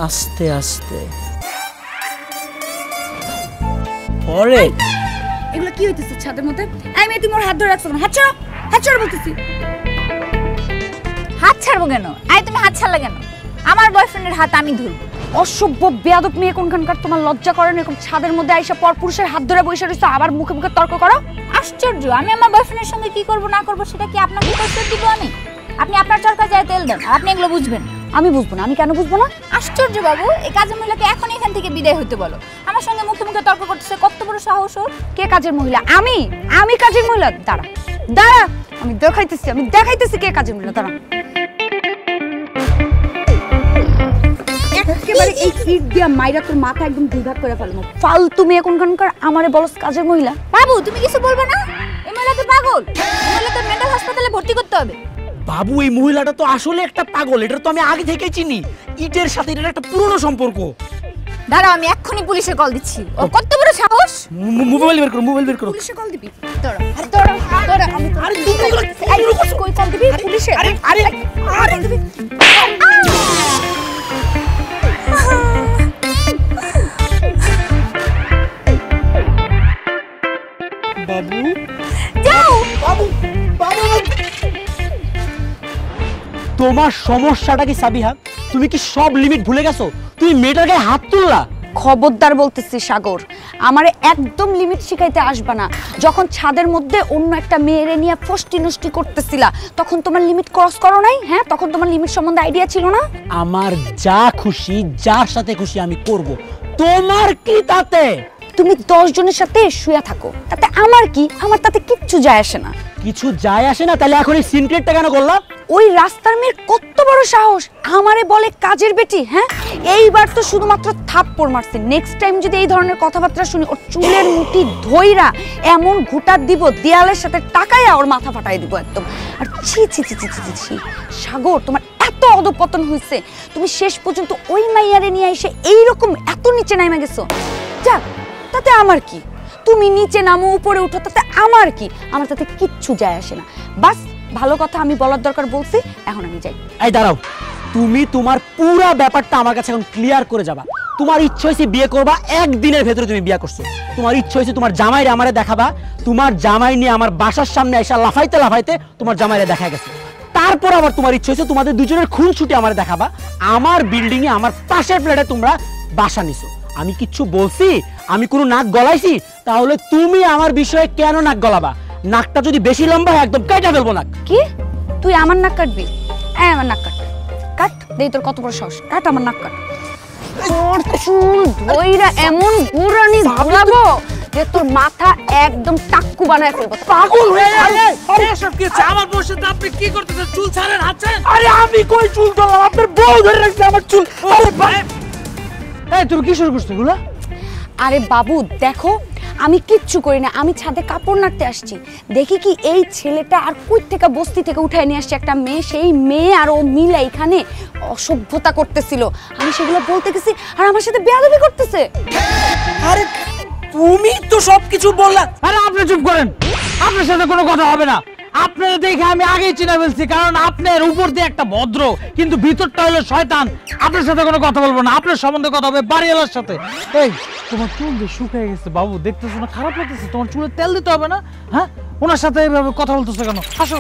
আস্তে আস্তে পরে। এগুলো কি হইতেছে ছাদের মধ্যে? এই মেয়ে তুমি ওর হাত ধরে রাখছো কেন? হাত ছাড়ো, হাত ছাড়ো বলতেছি। হাত ছাড়বো কেন? এই তুমি হাত ছাড়লা কেন? আমার বয়ফ্রেন্ডের হাত আমি ধরবো? অসভ্য বেয়াদব মেয়ে কোনখানকার, তোমার লজ্জা করে না এরকম ছাদের মধ্যে আইসা পর পুরুষের হাত ধরে বসে রইছো আবার মুখে মুখে তর্ক করো? আশ্চর্য, আমি আমার বয়ফ্রেন্ডের সঙ্গে কি করব না করব সেটা কি আপনাকে কৈফিয়ত দিব আমি? আপনি আপনার চরকা যায় তেল দেন, আর আপনি এগুলো বুঝবেন। আমি বুঝবো না? আমি কেন বুঝবো না? আশ্চর্য বাবু, এই কাজের মহিলাকে এখন এখান থেকে বিদায় হতে বলো। আমার সঙ্গে মুখে মুখে তর্ক করতেছে, কত বড় সাহস ওর! কে কাজের মহিলা? আমি আমি কাজের মহিলা? দাঁড়া দাঁড়া, আমি দেখাইতেছি কে কাজের মহিলা। দাঁড়া, একেবারে এই ফিট দিয়া মাইরা তোর মাথা একদম দুই ভাগ করে ফেলবো। ফালতু মেয়ে কোনখানকার, আমারে বলস কাজের মহিলা। বাবু তুমি কিছু বলবে না? এই মহিলা তো পাগল, এই মহিলা তো মেন্টাল হাসপাতালে ভর্তি করতে হবে। বাবু এই মহিলাটা তো আসলে একটা পাগল, এটা তো আমি আগে থেকেই চিনি। ইটের সাথে এটার একটা পুরনো সম্পর্ক। দাঁড়াও, আমি এক্ষুনি পুলিশে কল দিচ্ছি। ও কত বড় সাহস! মোবাইল বের করো, মোবাইল বের করো। পুলিশে কল দিবি? দাঁড়া দাঁড়া দাঁড়া, আমি আরে কই কল দিবি? পুলিশে? আরে আরে আরে দিবি। বাবু যাও বাবু বাবু, তোমার সমস্যাটা কি সাবিহা? তুমি কি সব লিমিট ভুলে গেছো? তুমি মেয়েটার গায়ে হাত তুললা। খবরদার বলতেছি সাগর, আমারে একদম লিমিট শিখাইতে আসবা না। যখন ছাদের মধ্যে অন্য একটা মেয়েরে নিয়ে ফষ্টি নষ্টি করতেছিলা তখন তোমার লিমিট ক্রস করো নাই? হ্যাঁ, তখন তোমার লিমিট সম্বন্ধে আইডিয়া ছিল না? আমার যা খুশি যার সাথে খুশি আমি করব, তোমার কি তাতে? তুমি 10 জনের সাথে শুয়ে থাকো, তাতে আমার কি? আমার তাতে কিচ্ছু যায় আসে না। কিছু যায় আসে না? তাহলে এখন এই সিনক্রেটটা কেন করলা? ওই রাস্তার মেয়ের কত বড় সাহস আমারে বলে কাজের বেটি। হ্যাঁ, এইবার তো শুধুমাত্র থাপ্পড় মারছে, নেক্সট টাইম যদি এই ধরনের কথাবার্তা শুনি ওর চুলের মুঠি ধইরা এমন ঘুটার দিব দেয়ালের সাথে টাকাইয়া ওর মাথা ফাটাই দিব একদম। আর ছি ছি ছি ছি ছি ছি, সাগর তোমার এত অধপতন হয়েছে, তুমি শেষ পর্যন্ত ওই মাইয়ারে নিয়ে এসে এইরকম এত নিচে নামে গেছো। যাক, তাতে আমার কি? তুমি নিচে নামো উপরে উঠো, তাতে আমার কি? আমার তাতে কিচ্ছু যায় আসে না। বাস ভালো কথা আমি বলার দরকার বলছি, এখন আমি যাই। এই দাঁড়াও, তুমি তোমার পুরো ব্যাপারটা আমার কাছে এখন ক্লিয়ার করে যাবা। তোমার ইচ্ছা হয়েছে বিয়ে করবা, একদিনের ভেতরে তুমি বিয়ে করছো। তোমার ইচ্ছা হয়েছে তোমার জামাইরে আমারে দেখাবা, তোমার জামাই নিয়ে আমার বাসার সামনে এসে লাফাইতে লাফাইতে তোমার জামাইরে দেখা গেছে। তারপর আবার তোমার ইচ্ছা হয়েছে তোমাদের দুজনের খুন ছুটে আমারে দেখাবা, আমার বিল্ডিং এ আমার পাশের ফ্ল্যাটে তোমরা বাসা নিছো। আমি কিচ্ছু বলছি? আমি কোনো নাক গলাইছি? তাহলে তুমি আমার বিষয়ে কেন নাক গলাবা? নাকটা যদি বেশি লম্বা হয় একদম কেটে ফেলবো নাক। কি? তুই আমার নাক কাটবি? হ্যাঁ, আমার নাক কাট। কাট দেই, তোর কত বড় সাহস! কাট আমার নাক কাট। তোর চুল ধইরা এমন ঘুরানি ঘুরাবো যে তোর মাথা একদম টাক্কু বানায় ফেলবো। পাগল হয়ে গেছে। এসব কি হচ্ছে? আমার বউর সাথে আপনি কি করতেছেন? চুল ছাড়েন, হাত ছাড়েন। আরে আমি কই চুল ধরলাম? আপনার বউ ধরে রাখছে আমার চুল। এই তুমি কি শুরু করছো এগুলা? আরে বাবু দেখো, আমি কিচ্ছু করি না, আমি ছাদে কাপড় নাড়তে আসছি। দেখি কি এই ছেলেটা আর কই থেকে বস্তি থেকে উঠায় নিয়ে আসছে একটা মেয়ে, সেই মেয়ে আর ও মিলে এখানে অসভ্যতা করতেছিল। আমি সেগুলো বলতে গেছি আর আমার সাথে বেয়াদবি করতেছে। আরে তুমি তো সবকিছু বললা। আরে আপনি চুপ করেন, আপনার সাথে কোনো কথা হবে না। আপনার দেখে আমি আগেই চিনে ফেলছি, কারণ আপনার উপর দিয়ে একটা ভদ্র কিন্তু ভিতরটা হলো শয়তান। আপনার সাথে কোনো কথা বলবো না, আপনার সম্বন্ধে কথা হবে বাড়িওয়ালার সাথে। এই তোমার চুল যে শুকিয়ে গেছে বাবু, দেখতেছো না খারাপ লাগতেছে? তোমার চুলে তেল দিতে হবে না? হ্যাঁ, ওনার সাথে এইভাবে কথা বলতেছো কেন? আসো।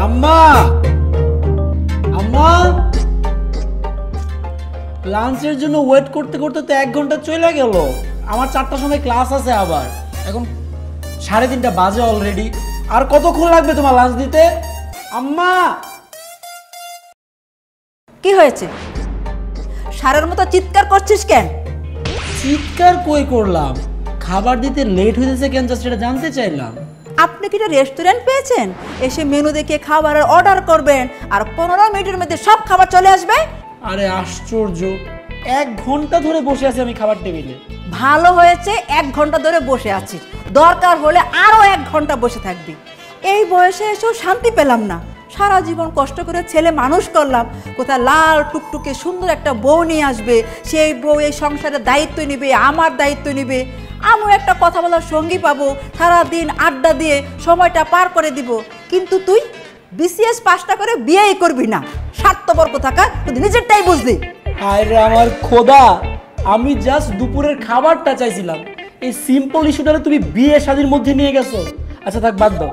আম্মা, আম্মা, লাঞ্চের জন্য ওয়েট করতে করতে তো 1 ঘন্টা চলে গেল। আমার 4টার সময় ক্লাস আছে, আবার এখন 3:30 বাজে অলরেডি। আর কতক্ষণ লাগবে তোমার লাঞ্চ দিতে? আম্মা, কি হয়েছে? সারের মতো চিৎকার করছিস কেন? চিৎকার কই করলাম? খাবার দিতে লেট হয়েছে কেন জাস্ট সেটা জানতে চাইলাম। আপনি কি রেস্টুরেন্ট পেয়েছেন? এসে মেনু দেখে খাবারের অর্ডার করবেন আর 15 মিনিটের মধ্যে সব খাবার চলে আসবে। আরে আশ্চর্য, 1 ঘন্টা ধরে বসে আছি আমি খাবার টেবিলে। ভালো হয়েছে 1 ঘন্টা ধরে বসে আছিস, দরকার হলে আরো 1 ঘন্টা বসে থাকবি। এই বয়সে এসেও শান্তি পেলাম না। সারা জীবন কষ্ট করে ছেলে মানুষ করলাম, কোথায় লাল টুকটুকে সুন্দর একটা বউ নিয়ে আসবে, সেই বউ এই সংসারের দায়িত্ব নেবে, আমার দায়িত্ব নেবে, আমিও একটা কথা বলার সঙ্গী পাবো, সারাদিন আড্ডা দিয়ে সময়টা পার করে দিব। কিন্তু তুই বিসিএস পাসটা করে বিয়েই করবি না, স্বার্থপর কোথাকার, তুই নিজেরটাই বুঝলি। আরে আমার খোদা, আমি জাস্ট দুপুরের খাবারটা চাইছিলাম। এই সিম্পল ইস্যুটা তুমি বিয়ে শাদীর মধ্যে নিয়ে গেছো। আচ্ছা থাক, বাদ দাও।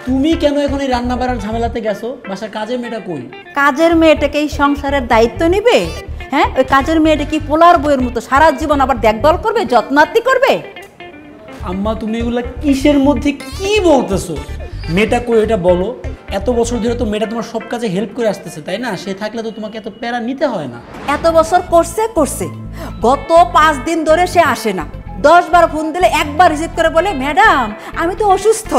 তুমি কেন এখন এই রান্না বাড়ার ঝামেলাতে গেছো? বাসার কাজের মেয়েটা কই? কাজের মেয়েটাকে এই সংসারের দায়িত্ব নিবে? হ্যাঁ, ওই কাজের মেয়েটা কি পোলার বইয়ের মতো সারা জীবন আবার দেখভাল করবে, যত্নার্তি করবে? আম্মা, তুমি এগুলা কিসের মধ্যে কি বলতেছো? মেয়েটা কই এটা বলো। এত বছর ধরে তো মেয়েটা তোমার সব কাজে হেল্প করে আসতেছে, তাই না? সে থাকলে তো তোমাকে এত প্যারা নিতে হয় না। এত বছর করছে, গত 5 দিন ধরে সে আসে না। 10 বার ফোন দিলে একবার রিসিভ করে বলে, ম্যাডাম আমি তো অসুস্থ।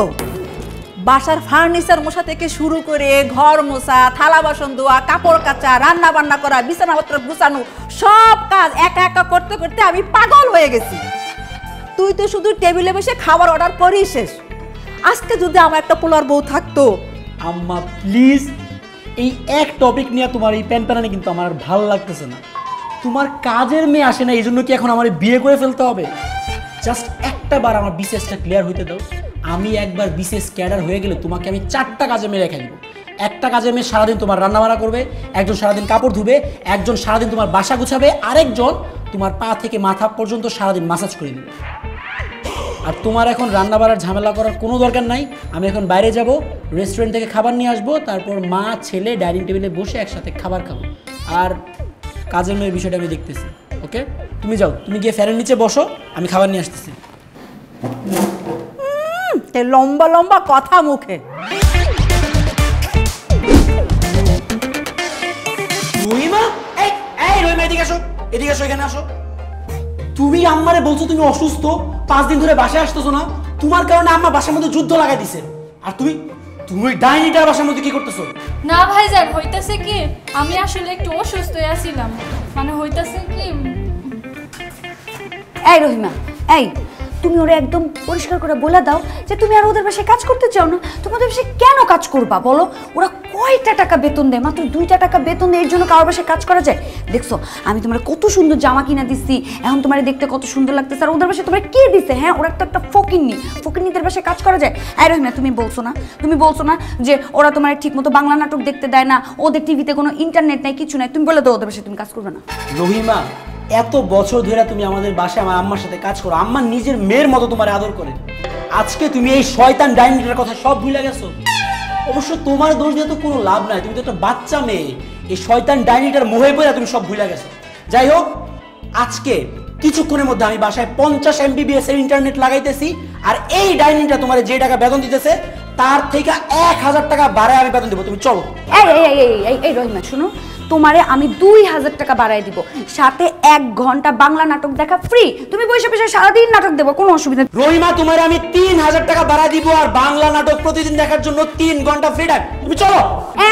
বাসার ফার্নিচার মোছা থেকে শুরু করে ঘর মোছা, থালা বাসন ধোয়া, কাপড় কাচা, রান্না বান্না করা, বিছানাপত্র গুছানো, সব কাজ একা একা করতে করতে আমি পাগল হয়ে গেছি। তুই তো শুধু টেবিলে বসে খাবার অর্ডার করিস শেষ। আজকে যদি আমার একটা পোলার বউ থাকতো। আম্মা প্লিজ, এই এক টপিক নিয়ে তোমার এই প্যানপ্যানানি কিন্তু আমার আর ভালো লাগতেছে না। তোমার কাজের মেয়ে আসে না, এই জন্য কি এখন আমার বিয়ে করে ফেলতে হবে? জাস্ট একটা বার আমার বিসিএসটা ক্লিয়ার হইতে দাও। আমি একবার বিসিএস ক্যাডার হয়ে গেলে তোমাকে আমি 4টা কাজে মেয়ে রেখে দিব। একটা কাজের মেয়ে সারাদিন তোমার রান্নাবান্না করবে, একজন সারাদিন কাপড় ধুবে, একজন সারাদিন তোমার বাসা গুছাবে, আরেকজন তোমার পা থেকে মাথা পর্যন্ত সারাদিন মাসাজ করে দিবে। আর তোমার এখন রান্না বাড়ার ঝামেলা করার কোনো দরকার নাই। আমি এখন বাইরে যাব, রেস্টুরেন্ট থেকে খাবার নিয়ে আসবো, তারপর মা ছেলে ডাইনিং টেবিলে বসে একসাথে খাবার খাবো। আর কাজের মেয়ের বিষয়টা আমি দেখতেছি। ওকে, তুমি যাও, তুমি গিয়ে ফ্যানের নিচে বসো, আমি খাবার নিয়ে আসতেছি। লম্বা লম্বা কথা মুখে। রহিমা, এই রহিমা, এদিকে আসো, এদিকে আসো, এখানে আসো। তুমি আম্মারে বলছো তুমি অসুস্থ, 5 দিন ধরে বাসায় আসতেছো না। তোমার কারণে আম্মা বাসার মধ্যে যুদ্ধ লাগাই দিছে। আর তুমি ওই ডাইনিটার বাসার মধ্যে কি করতেছো? না ভাইজান, হইতাছে কি আমি আসলে একটু অসুস্থ আছিলাম, মানে হইতাছে কি। এই রহিমা, এই তুমি ওরা একদম পরিষ্কার করে বলে দাও যে তুমি আর ওদের বাসায় কাজ করতে চাও না। তোমাদের বাসায় কেন কাজ করবা বলো? ওরা কয়টা টাকা বেতন দেয়? মাত্র 2টা টাকা বেতন দেয়, এর জন্য কারোর বাসায় কাজ করা যায়? দেখছো আমি তোমার কত সুন্দর জামা কিনা দিচ্ছি, এখন তোমার দেখতে কত সুন্দর লাগতেছে। আর ওদের বাসায় তোমার কে দিছে? হ্যাঁ, ওরা তো একটা ফকিন্নিদের বাসায় কাজ করা যায়? এই রহিমা, তুমি বলছো না যে ওরা তোমার ঠিক মতো বাংলা নাটক দেখতে দেয় না, ওদের টিভিতে কোনো ইন্টারনেট নাই, কিছু নাই। তুমি বলে দাও ওদের বাসায় তুমি কাজ করবে না। রহিমা, এত বছর ধরে তুমি আমাদের বাসায় আমার আম্মার সাথে কাজ করো, আম্মা নিজের মেয়ের মতো তোমার আদর করে। আজকে তুমি এই শয়তান ডাইনিটার কথা সব ভুলে গেছো। অবশ্য তোমার দোষ দিয়ে তো কোনো লাভ নাই, তুমি তো একটা বাচ্চা মেয়ে। এই শয়তান ডাইনিটার মোহে পড়ে তুমি সব ভুলে গেছো। যাই হোক, আজকে কিছুক্ষণের মধ্যে আমি বাসায় 50 MBPS এর ইন্টারনেট লাগাইতেছি। আর এই ডাইনিটা তোমার যে টাকা বেতন দিতেছে তার থেকে 1000 টাকা বাড়ায় আমি বেতন দেবো। তুমি চলো। এই রহিমা, শুনো, তোমারে আমি 2000 টাকা বাড়াই দিব, সাথে 1 ঘন্টা বাংলা নাটক দেখা ফ্রি। তুমি বসে বসে সারাদিন নাটক দেবো, কোনো অসুবিধা নেই। রহিমা তোমার আমি 3000 টাকা বাড়া দিব আর বাংলা নাটক প্রতিদিন দেখার জন্য 3 ঘন্টা ফ্রি টাইম। তুমি চলো।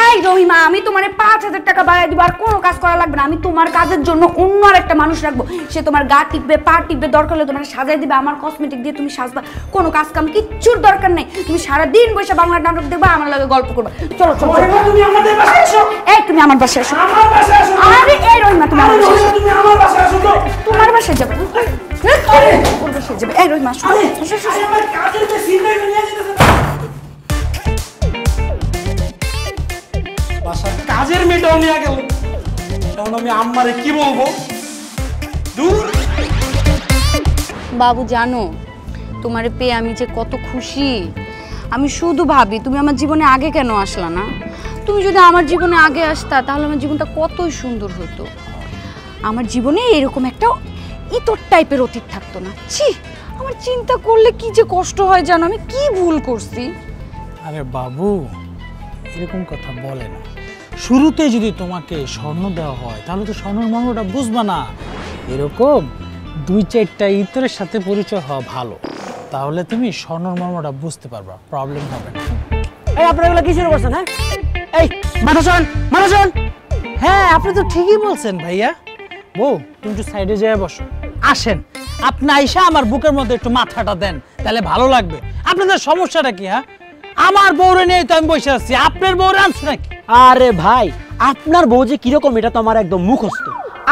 এই রহিমা, আমি তোমারে 5000 টাকা বাড়াই দিব, আর কোনো কাজ করা লাগবে না। আমি তোমার কাজের জন্য অন্য আরেকটা মানুষ রাখবো, সে তোমার গা টিপবে, পা টিপবে, দরকার হলে তোমার সাজাই দিবে, আমার কসমেটিক দিয়ে তুমি সাজবা। কোনো কাজ কাম কিচ্ছুর দরকার নেই। তুমি সারাদিন বসে বাংলা নাটক দেখবা, আমার লগে গল্প করবা। চলো চলো। তুমি আমাদের বাসায় এসো। এই তুমি আমার বাসায় এসো। আমার বাসায় এসো। আরে এই রহিমা, তুমি আমার বাসায় এসো। তুমি আমার বাসায় এসো তো। তোমার বাসায় যাবে? আরে ওর বাসায় যাবে। এই রহিমা, আসো। আমার কাজের যে সিনটাই নিয়ে যেতেছে। বাসার কাজের মেয়েটাও নিয়ে গেল। এখন আমি আম্মারে কি বলবো? দূর। বাবু জানো, তোমারে পেয়ে আমি যে কত খুশি। আমি শুধু ভাবি তুমি আমার জীবনে আগে কেন আসলা না। তুমি যদি আমার জীবনে আগে আসতা তাহলে আমার জীবনটা কতই সুন্দর হতো। আমার জীবনে এরকম একটা ইতর টাইপের অতীত থাকতো না। ছি, আমার চিন্তা করলে কি যে কষ্ট হয় জানো। আমি কি ভুল করছি? আরে বাবু, এরকম কথা বলে না। শুরুতে যদি তোমাকে স্বর্ণ দেওয়া হয় তাহলে তো স্বর্ণের মর্মটা বুঝবা না। এরকম 2-4টা ইতরের সাথে পরিচয় হওয়া ভালো, তাহলে তুমি স্বর্ণের মর্মটা বুঝতে পারবা, প্রবলেম হবে না। এই আপনারা এগুলো কি শুরু করছেন? হ্যাঁ, এই মাথা শোন, মাথা শোন। হ্যাঁ, আপনি তো ঠিকই বলছেন ভাইয়া। বউ, তুমি একটু সাইডে যেয়ে বসো। আসেন, আপনি আইসা আমার বুকের মধ্যে একটু মাথাটা দেন, তাহলে ভালো লাগবে। আপনাদের সমস্যাটা কি? হ্যাঁ, আমার বউরে নিয়ে তো আমি বসে আছি, আপনার বউরে আনছে নাকি? আরে ভাই, আপনার বউ যে কিরকম এটা তো আমার একদম মুখস্থ।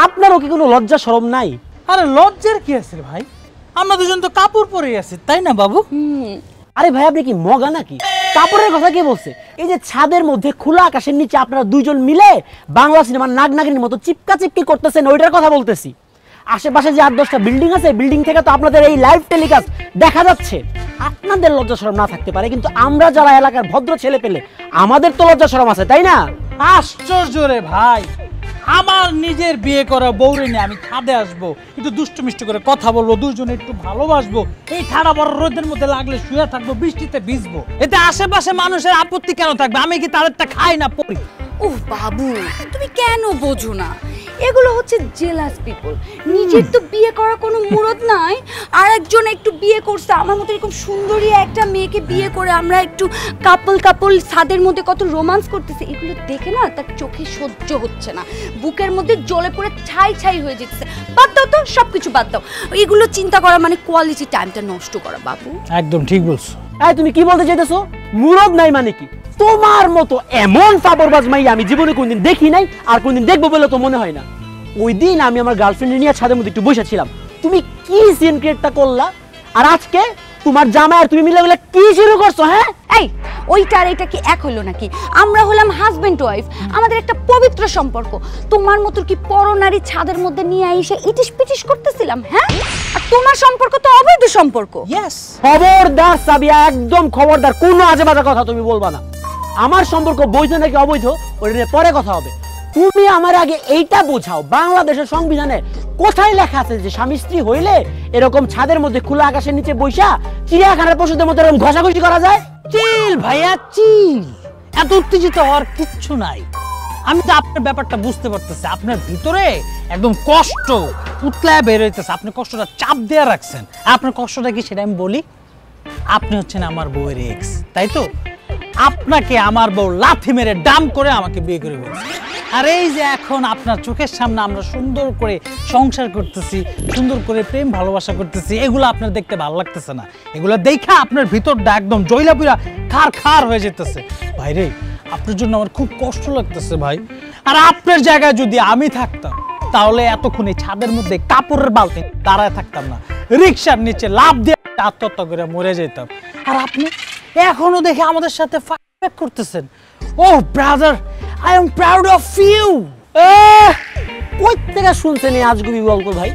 আপনারও কি কোনো লজ্জা শরম নাই? আরে লজ্জার কি আছে ভাই? আমরা দুজন তো কাপড় পরে আছি, তাই না বাবু? আরে ভাই, আপনি কি মগা নাকি? কাপড়ের কথা কে বলছে? এই যে ছাদের মধ্যে খোলা আকাশের নিচে আপনারা দুইজন মিলে বাংলা সিনেমার নাগ নাগিনীর মতো চিপকা চিপকি করতেছেন, ওইটার কথা বলতেছি। আশেপাশে যে 8-10টা বিল্ডিং আছে, বিল্ডিং থেকে তো আপনাদের এই লাইভ টেলিকাস্ট দেখা যাচ্ছে। আপনাদের লজ্জা শরম না থাকতে পারে, কিন্তু আমরা যারা এলাকার ভদ্র ছেলে পেলে আমাদের তো লজ্জা শরম আছে, তাই না? আশ্চর্য রে ভাই, আমার নিজের বিয়ে করা বউরে নিয়ে আমি ছাদে আসবো, একটু দুষ্টু মিষ্টি করে কথা বলবো, দুজনে একটু ভালোবাসবো, এই ঠাড়া বড় রোদের মধ্যে লাগলে শুয়ে থাকবো, বৃষ্টিতে ভিজবো, এতে আশেপাশে মানুষের আপত্তি কেন থাকবে? আমি কি তাদেরটা খাই না পড়ি? উফ বাবু, তুমি কেন বোঝো না? এগুলো হচ্ছে জেলাস পিপল। নিজের তো বিয়ে করার কোনো মুরদ নাই, আর একজন একটু বিয়ে করছে। আমার মতো এরকম সুন্দরী একটা মেয়েকে বিয়ে করে আমরা একটু কাপল ছাদের মধ্যে কত রোমান্স করতেছে, এগুলো দেখে না তার চোখে সহ্য হচ্ছে না, বুকের মধ্যে জ্বলে পড়ে ছাই ছাই হয়ে যেতেছে। বাদ দাও তো, সব কিছু বাদ দাও। এগুলো চিন্তা করা মানে কোয়ালিটি টাইমটা নষ্ট করা বাবু। একদম ঠিক বলছো। এই তুমি কি বলতে চাইতেছো? মুরদ নাই মানে কি? তোমার মতো এমন ফাবরবাজ মাই আমি জীবনে কোনদিন দেখি নাই, আর কোনদিন দেখবো বলে তো মনে হয় না। ওই দিন আমি আমার গার্লফ্রেন্ড নিয়ে ছাদের মধ্যে একটু বসেছিলাম, তুমি কি সিন ক্রিয়েটটা করলা, আর আজকে তোমার জামাই আর তুমি মিলে মিলে কি শুরু করছো? হ্যাঁ, এই ওইটা আর এটা কি এক হইলো নাকি? আমরা হলাম হাজবেন্ড ওয়াইফ, আমাদের একটা পবিত্র সম্পর্ক। তোমার মতো কি পরনারী ছাদের মধ্যে নিয়ে এসে ইটিস পিটিস করতেছিলাম? হ্যাঁ, আর তোমার সম্পর্ক তো অবৈধ সম্পর্ক। ইয়েস, খবরদার সাবিয়া, একদম খবরদার, কোনো আজে বাজে কথা তুমি বলবা না। আমার সম্পর্ক বৈধ নাকি অবৈধ ওটা নিয়ে পরে কথা হবে। তুমি আমার আগে এইটা বোঝাও, বাংলাদেশের সংবিধানে কোথায় লেখা আছে যে স্বামী স্ত্রী হইলে এরকম ছাদের মধ্যে খোলা আকাশের নিচে বৈশা চিড়িয়াখানার পশুদের মতো এরকম ঘষাঘষি করা যায়? চিল ভাইয়া, চিল। এত উত্তেজিত হওয়ার কিচ্ছু নাই। আমি তো আপনার ব্যাপারটা বুঝতে পারতেছি, আপনার ভিতরে একদম কষ্ট উতলায় বের হইতেছে, আপনি কষ্টটা চাপ দিয়ে রাখছেন। আপনার কষ্টটা কি সেটা আমি বলি। আপনি হচ্ছেন আমার বউয়ের এক্স, তাই তো? আপনাকে আমার বউ লাথি মেরে ডাম করে আমাকে বিয়ে করে ফেলছে। আর এই যে এখন আপনার চোখের সামনে আমরা সুন্দর করে সংসার করতেছি, সুন্দর করে প্রেম ভালোবাসা করতেছি, এগুলো আপনার দেখতে ভালো লাগতেছে না। এগুলো দেখা আপনার ভিতরটা একদম জয়লাপুরা খার খার হয়ে যেতেছে। ভাই রে, আপনার জন্য আমার খুব কষ্ট লাগতেছে ভাই। আর আপনার জায়গায় যদি আমি থাকতাম তাহলে এতক্ষণ এই ছাদের মধ্যে কাপড়ের বালতি দাঁড়ায় থাকতাম না, রিক্সার নিচে লাফ দিয়ে আত্মহত্যা করে মরে যেতাম। আর আপনি এখনো দেখে আমাদের সাথে ফাইট ব্যাক করতেছেন। ও brother, I am proud of you. কই থেকে শুনছেন এই আজগুবি গল্প ভাই?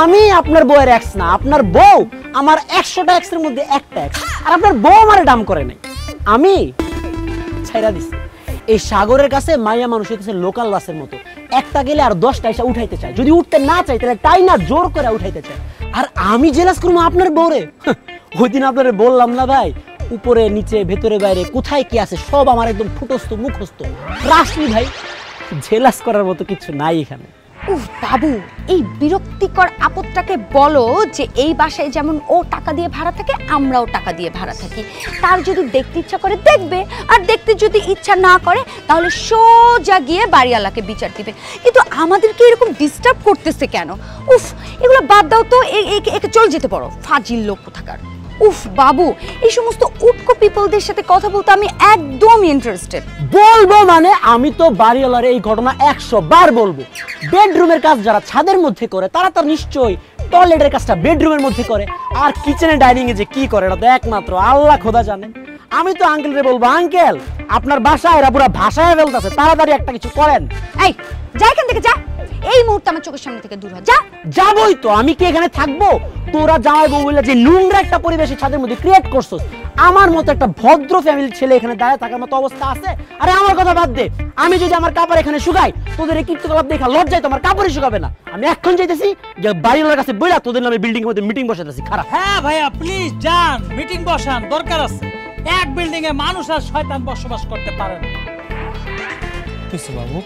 আমি আপনার বউয়ের এক্স না, আপনার বউ আমার 100টা এক্সের মধ্যে একটা এক্স। আর আপনার বউ আমারে ডাম করে নাই, আমি ছাইরা দিছি। এই সাগরের কাছে মাইয়া মানুষ হইতেছে লোকাল বাসের মতো, একটা গেলে আর 10টা এসে উঠাইতে চায়, যদি উঠতে না চাই তাহলে তাই না জোর করে উঠাইতে চায়। আর আমি জেলাস করবো আপনার বউরে? ওই দিন আপনারে বললাম না ভাই, উপরে নিচে ভেতরে বাইরে কোথায় কি আছে সব আমার একদম ফুটস্থ মুখস্থ। রাসনি ভাই, জেলাস করার মতো কিছু নাই এখানে। উফ বাবু, এই বিরক্তিকর আপদটাকে বলো যে এই বাসায় যেমন ও টাকা দিয়ে ভাড়া থাকে, আমরাও টাকা দিয়ে ভাড়া থাকি। তার যদি দেখতে ইচ্ছা করে দেখবে, আর দেখতে যদি ইচ্ছা না করে তাহলে সোজা গিয়ে বাড়িওয়ালাকে বিচার দিবে। কিন্তু আমাদেরকে এরকম ডিস্টার্ব করতেছে কেন? উফ, এগুলো বাদ দাও তো, একে চলে যেতে পারো, ফাজিল লোক কোথাকার। উফ বাবু, এই সমস্ত উটকো পিপলদের সাথে কথা বলতে আমি একদম ইন্টারেস্টেড। বলবো মানে আমি তো বাড়িওয়ালার এই ঘটনা 100 বার বলবো। বেডরুমের কাজ যারা ছাদের মধ্যে করে তারা তো নিশ্চয়ই টয়লেটের কাজটা বেডরুমের মধ্যে করে, আর কিচেনে ডাইনিং এ যে কি করে এটা তো একমাত্র আল্লাহ খোদা জানে। আমি তো আঙ্কেলরে বলবো, আঙ্কেল আপনার বাসায় এরা পুরো ভাষায় ফেলতেছে, তাড়াতাড়ি একটা কিছু করেন। এই যা এখান থেকে, যা, এই মুহূর্তে আমার চোখের সামনে থেকে দূর হ, যা। যাবই তো, আমি কি এখানে থাকবো? তোরা জামাই বউ বলে যে নোংরা একটা পরিবেশের ছাদের মধ্যে ক্রিয়েট করছস, আমার মতো একটা ভদ্র ফ্যামিলির ছেলে এখানে দাঁড়ায় থাকার মতো অবস্থা আছে? আরে আমার কথা বাদ দে, আমি যদি আমার কাপড় এখানে শুকাই তোদের এই কীর্তিকলাপ দেখা লজ্জায় তোমার কাপড়ই শুকাবে না। আমি এখন যাইতেছি যে বাড়িওয়ালার কাছে বইলা তোদের নামে বিল্ডিং এর মধ্যে মিটিং বসাতেছি। খারাপ। হ্যাঁ ভাইয়া, প্লিজ যান, মিটিং বসান, দরকার আছে। এক বিল্ডিং এ মানুষ আর শয়তান বসবাস করতে পারে না। কিছু বাবু,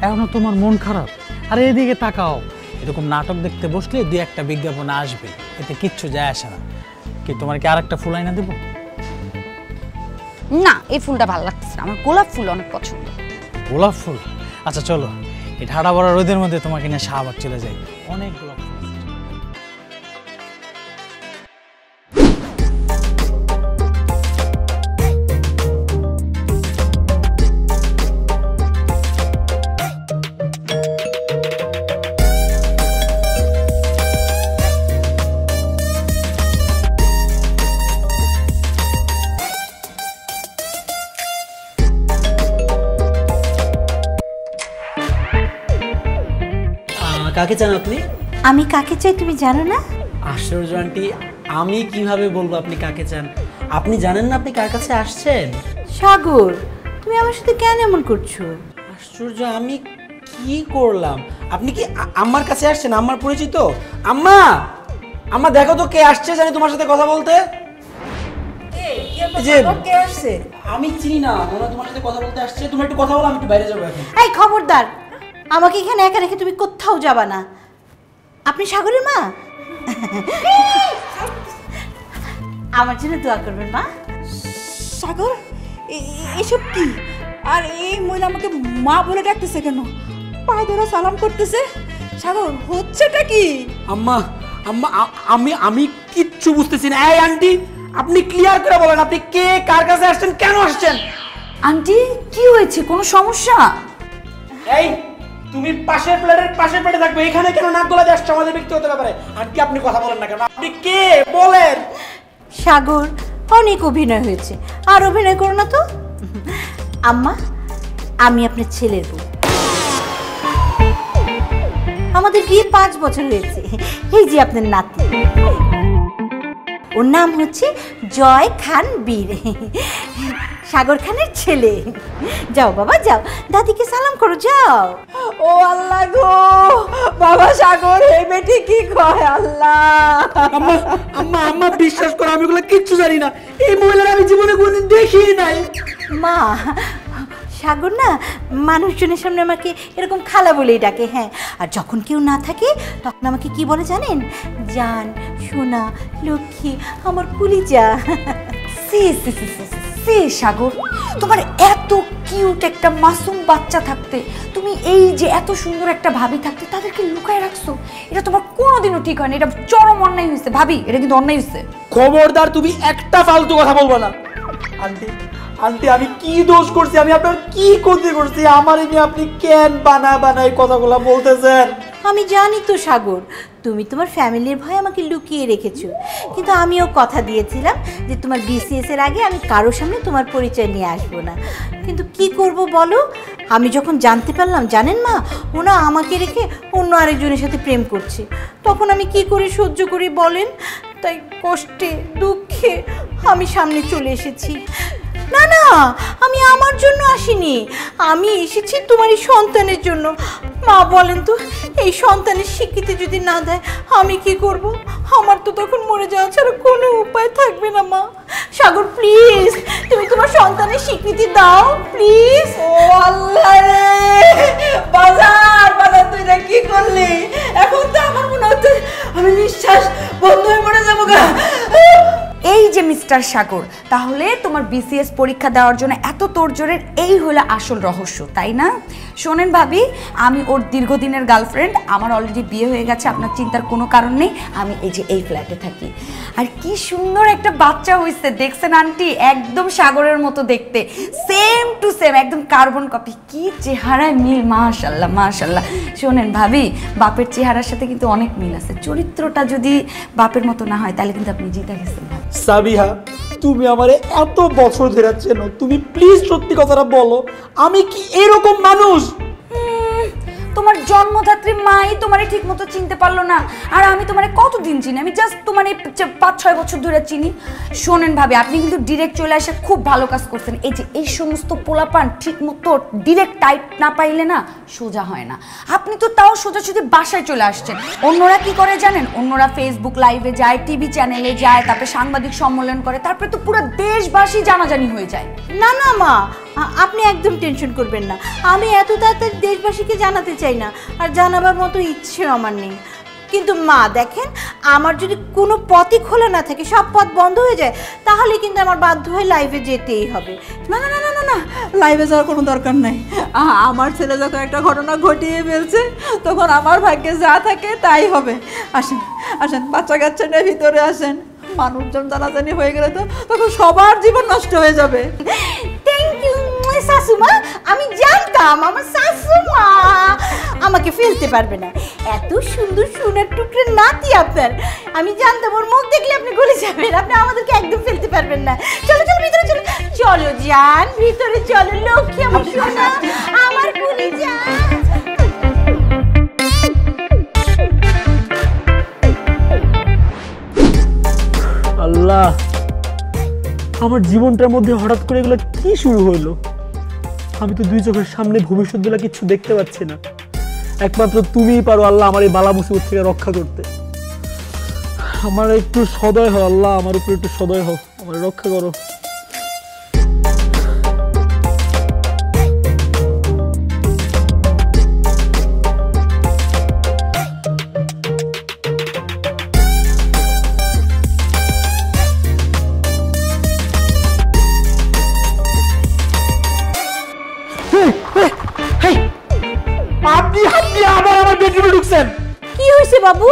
এখনো তোমার মন খারাপ? আরে এদিকে তাকাও, এরকম নাটক দেখতে বসলে দুই একটা বিজ্ঞাপন আসবে, এতে কিচ্ছু যায় আসে না। কি তোমার কি আরেকটা ফুল আইনা দেবো? না, এই ফুলটা ভালো লাগতেছে না, আমার গোলাপ ফুল অনেক পছন্দ। গোলাপ ফুল? আচ্ছা চলো, এই ঠাডা বড় রোদের মধ্যে তোমাকে নিয়ে শাহবাগ চলে যাই, অনেক গোলাপ ফুল। কাকে চান আপনি? আমি কাকে চাই তুমি জানো না? আশ্চর্য আন্টি, আমি কিভাবে বলবো আপনি কাকে চান? আপনি জানেন না আপনি কার কাছে আসছেন? সাগর, তুমি আমার সাথে কেন এমন করছো? আশ্চর্য, আমি কি করলাম? আপনি কি আমার কাছে আসছেন? আমার পরিচিত আম্মা, আম্মা দেখো তো কে আসছে জানি তোমার সাথে কথা বলতে। যে কে আসছে? আমি চিনি না, মনে হয় তোমার সাথে কথা বলতে আসছে। তুমি একটু কথা বলো, আমি একটু বাইরে যাবো এখন। এই খবরদার, আমাকে এখানে একা রেখে তুমি কোথাও যাবা না। আপনি সাগরের মা? আমার জন্য দোয়া করবেন মা। সাগর, এসব কি? আর এই মহিলা আমাকে মা বলে ডাকতেছে কেন? পায়ে ধরে সালাম করতেছে। সাগর, হচ্ছেটা কি? আম্মা, আম্মা আমি কিচ্ছু বুঝতেছি না। এই আন্টি, আপনি ক্লিয়ার করে বলেন আপনি কে, কার কাছে আসছেন, কেন আসছেন? আন্টি, কি হয়েছে? কোনো সমস্যা? এই তুমি পাশের প্লেটে থাকবে, এখানে কেন নাক গলাতে আসছো আমাদের ব্যক্তিগত ব্যাপারে? আন্টি আপনি কথা বলেন না কেন? আপনি কে বলেন? সাগর, অনেক অভিনয় হয়েছে, আর অভিনয় করো না তো। আম্মা, আমি আপনার ছেলের বউ। আমাদের বিয়ে 5 বছর হয়েছে। এই যে আপনার নাতি, ওর নাম হচ্ছে জয় খান বীর, সাগর খানের ছেলে। যাও বাবা যাও, দাদিকে সালাম করো, যাও। ও আল্লাহ গো, বাবা সাগর এই বেটি কি কয় আল্লাহ। আম্মা আম্মা আম্মা বিশ্বাস করো, আমি এগুলো কিচ্ছু জানি না। এই মহিলার আমি জীবনে কোনোদিন দেখিই নাই। মা, সাগর না মানুষজনের সামনে আমাকে এরকম খালা বলেই ডাকে। হ্যাঁ, আর যখন কেউ না থাকে তখন আমাকে কি বলে জানেন? জান, সোনা, লক্ষ্মী, আমার কুলিজা। সে সাগর, তোমার এত কিউট একটা মাসুম বাচ্চা থাকতে, তুমি এই যে এত সুন্দর একটা ভাবি থাকতে তাদেরকে লুকায় রাখছো, এটা তোমার কোনোদিনও ঠিক হয়নি। এটা চরম অন্যায় হয়েছে ভাবি, এটা কিন্তু অন্যায় হয়েছে। খবরদার, তুমি একটা ফালতু কথা বলবো না। আন্টি আন্টি, আমি কি দোষ করছি? আমি আপনার কি ক্ষতি করছি? আমার নিয়ে আপনি কেন বানায় কথাগুলো বলতেছেন? আমি জানি তো সাগর, তুমি তোমার ফ্যামিলির ভয়ে আমাকে লুকিয়ে রেখেছো, কিন্তু আমিও কথা দিয়েছিলাম যে তোমার বিসিএস এর আগে আমি কারোর সামনে তোমার পরিচয় নিয়ে আসবো না। কিন্তু কি করব বলো, আমি যখন জানতে পারলাম, জানেন মা, ওনা আমাকে রেখে অন্য আরেকজনের সাথে প্রেম করছে, তখন আমি কি করে সহ্য করি বলেন? তাই কষ্টে দুঃখে আমি সামনে চলে এসেছি। না না, আমি আমার জন্য আসিনি, আমি এসেছি তোমার এই সন্তানের জন্য। মা বলেন তো, এই সন্তানের স্বীকৃতি যদি না দেয় আমি কি করব? আমার তো তখন মরে যাওয়া ছাড়া কোনো উপায় থাকবে না মা। সাগর প্লিজ তুমি তোমার সন্তানের স্বীকৃতি দাও প্লিজ। ও আল্লাহ রে, বাজার বাজার তুই না কি করলি? এখন তো আমার মনে হচ্ছে আমি নিঃশ্বাস বন্ধ হয়ে মরে যাবো গা। এই যে মিস্টার সাগর, তাহলে তোমার বিসিএস পরীক্ষা দেওয়ার জন্য এত তোড়জোড়ের এই হলো আসল রহস্য, তাই না? শোনেন ভাবি, আমি ওর দীর্ঘদিনের গার্লফ্রেন্ড, আমার অলরেডি বিয়ে হয়ে গেছে, আপনার চিন্তার কোনো কারণ নেই। আমি এই যে এই ফ্ল্যাটে থাকি, আর কি সুন্দর একটা বাচ্চা হয়েছে দেখছেন আন্টি, একদম সাগরের মতো দেখতে, সেম টু সেম, একদম কার্বন কপি, কি চেহারায় মিল, মাশাল্লাহ মাশাল্লাহ। শোনেন ভাবি, বাপের চেহারার সাথে কিন্তু অনেক মিল আছে, চরিত্রটা যদি বাপের মতো না হয় তাহলে কিন্তু আপনি জিতে গেছেন। সাবিহা, তুমি আমারে এত বছর ধরে চেনো, তুমি প্লিজ সত্যি কথাটা বলো, আমি কি এরকম মানুষ? তোমার জন্মদাত্রী মাই তোমারে ঠিক মতো চিনতে পারলো না, আর আমি তোমারে কতদিন চিনি? আমি জাস্ট তোমার 5-6 বছর ধরে চিনি। শোনেন ভাবি, আপনি কিন্তু ডিরেক্ট চলে আসে খুব ভালো কাজ করছেন। এই যে এই সমস্ত পোলাপান ঠিক মতো ডিরেক্ট টাইপ না পাইলে না সোজা হয় না। আপনি তো তাও সোজাসুজি বাসায় চলে আসছেন। অন্যরা কি করে জানেন? অন্যরা ফেসবুক লাইভে যায়, টিভি চ্যানেলে যায়, তারপরে সাংবাদিক সম্মেলন করে, তারপরে তো পুরো দেশবাসী জানাজানি হয়ে যায়। না না মা, আপনি একদম টেনশন করবেন না, আমি এত তাড়াতাড়ি দেশবাসীকে জানাতে চাই না, আর জানাবার মতো ইচ্ছে আমার নেই। কিন্তু মা দেখেন, আমার যদি কোনো পথই খোলা না থাকে, সব পথ বন্ধ হয়ে যায়, তাহলে কিন্তু আমার বাধ্য হয়ে লাইভে যেতেই হবে। না না না না না না, লাইভে যাওয়ার কোনো দরকার নাই। আমার ছেলে যখন একটা ঘটনা ঘটিয়ে ফেলছে, তখন আমার ভাগ্যে যা থাকে তাই হবে। আসেন আসেন, বাচ্চা কাচ্চা নিয়ে ভিতরে আসেন। মানুষজন জানাজানি হয়ে গেলে তো তখন সবার জীবন নষ্ট হয়ে যাবে। থ্যাংক ইউ শাশুমা, আমি জানতাম আমার শাশুমা আমাকে ফেলতে পারবে না। এত সুন্দর সোনার টুকরো নাতি আপনার, আমি জানতাম ওর মুখ দেখলে আপনি গলে যাবেন, আপনি আমাদেরকে একদম ফেলতে পারবেন না। চলো চলো ভিতরে চলো, চলো যান ভিতরে চলো, লক্ষ্মী আমার সোনা, আমার গুলি যান। আল্লাহ, আমার জীবনটার মধ্যে হঠাৎ করে এগুলো কি শুরু হইলো? আমি তো দুই চোখের সামনে ভবিষ্যৎগুলো কিছু দেখতে পাচ্ছি না। একমাত্র তুমিই পারো আল্লাহ আমার এই বালা মুসিবত থেকে রক্ষা করতে। আমার একটু সদয় হও আল্লাহ, আমার উপর একটু সদয় হও, আমার রক্ষা করো। আপনি আবার আমার বেডরুমে ঢুকছেন? কি হয়েছে বাবু,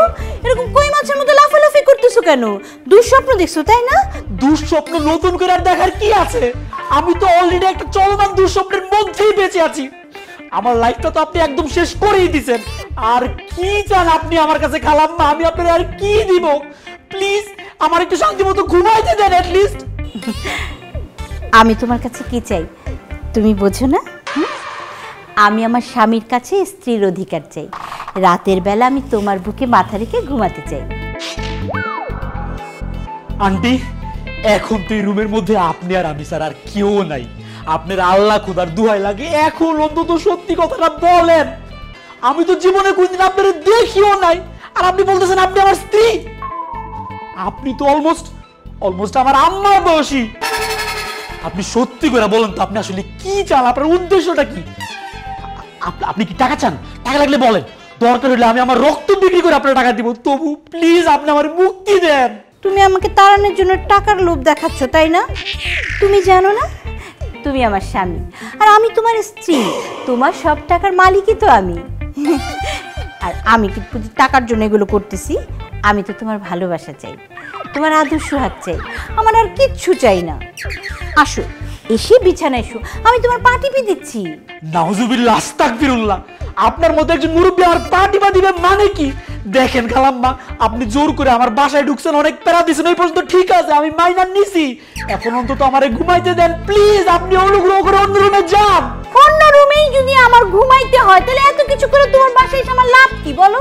এরকম কই মাছের মতো লাফালাফি করতেছো কেন? দুঃস্বপ্ন দেখছো তাই না? দুঃস্বপ্ন নতুন করে আর দেখার কি আছে? আমি তো অলরেডি একটা চলমান দুঃস্বপ্নের মধ্যেই বেঁচে আছি। আমার লাইফটা তো আপনি একদম শেষ করেই দিয়েছেন। আর কি চান আপনি আমার কাছে খালাম্মা? আমি আপনার আর কি দিব? প্লিজ আমার একটু শান্তি মতো ঘুমাইতে দেন এট লিস্ট। আমি তোমার কাছে কি চাই তুমি বোঝো না? আমি আমার স্বামীর কাছে স্ত্রীর অধিকার চাই। রাতের বেলা আমি তোমার বুকে মাথা রেখে ঘুমাতে চাই। আন্টি, এখন তো এই রুমের মধ্যে আপনি আর আমি স্যার আর কেউ নাই। আপনার আল্লাহ খুদার দোহাই লাগে, এখন অন্তত সত্যি কথাটা বলেন। আমি তো জীবনে কোনদিন আপনার দেখিও নাই, আর আপনি বলতেছেন আপনি আমার স্ত্রী। আপনি তো অলমোস্ট আমার আম্মার বয়সী। আপনি সত্যি করে বলেন তো, আপনি আসলে কি চান? আপনার উদ্দেশ্যটা কি? আপনি কি টাকা চান? টাকা লাগলে বলেন, দরকার হলে আমি আমার রক্ত বিক্রি করে আপনার টাকা দিব। তবু প্লিজ আপনি আমার মুক্তি দেন। তুমি আমাকে তাড়ানোর জন্য টাকার লোভ দেখাচ্ছ তাই না? তুমি জানো না তুমি আমার স্বামী, আর আমি তোমার স্ত্রী। তোমার সব টাকার মালিকই তো আমি। আর আমি কি টাকার জন্য এগুলো করতেছি? আমি তো তোমার ভালোবাসা চাই, তোমার আদর্শ হাত চাই, আমার আর কিচ্ছু চাই না। আসো, এসে বিছানায় এসো, আমি তোমার পা টিপে দিচ্ছি। নাউজুবিল্লাহ, আস্তাগফিরুল্লাহ। আপনার মতো একজন মুরব্বী আমার পা টিপা দিবে মানে কি? দেখেন খালাম্মা, আপনি জোর করে আমার বাসায় ঢুকছেন, অনেক প্যারা দিয়েছেন, এই পর্যন্ত ঠিক আছে, আমি মাইনার নিছি। এখন অন্তত আমারে ঘুমাইতে দেন প্লিজ। আপনি অনুগ্রহ করে অন্য রুমে যান। অন্য রুমেই যদি আমার ঘুমাইতে হয়, তাহলে এত কিছু করে তোমার বাসায় এসে আমার লাভ কি বলো?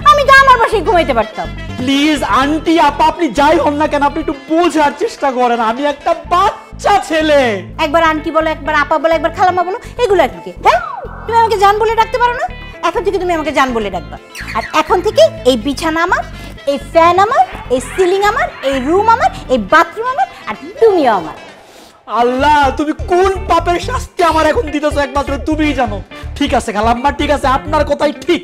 আমি তো আমার বাসায় ঘুমাইতে পারতাম। প্লিজ আন্টি, আপনি যাই হন না কেন, আপনি একটু বোঝার চেষ্টা করেন। আমি একটা বাচ্চা ছেলে। একবার আন্টি বলো, একবার আপা বলো, একবার খালাম্মা বলো, এগুলো আর কি? হ্যাঁ, তুমি আমাকে জান বলে ডাকতে পারো না? এখন থেকে তুমি আমাকে জান বলে ডাকবা। আর এখন থেকে এই বিছানা আমার, এই ফ্যান আমার, এই সিলিং আমার, এই রুম আমার, এই বাথরুম আমার, আর তুমিও আমার। আল্লাহ, তুমি কোন পাপের শাস্তি আমার এখন দিতেছো একমাত্র তুমিই জানো। ঠিক আছে খালাম্মা, ঠিক আছে, আপনার কথাই ঠিক।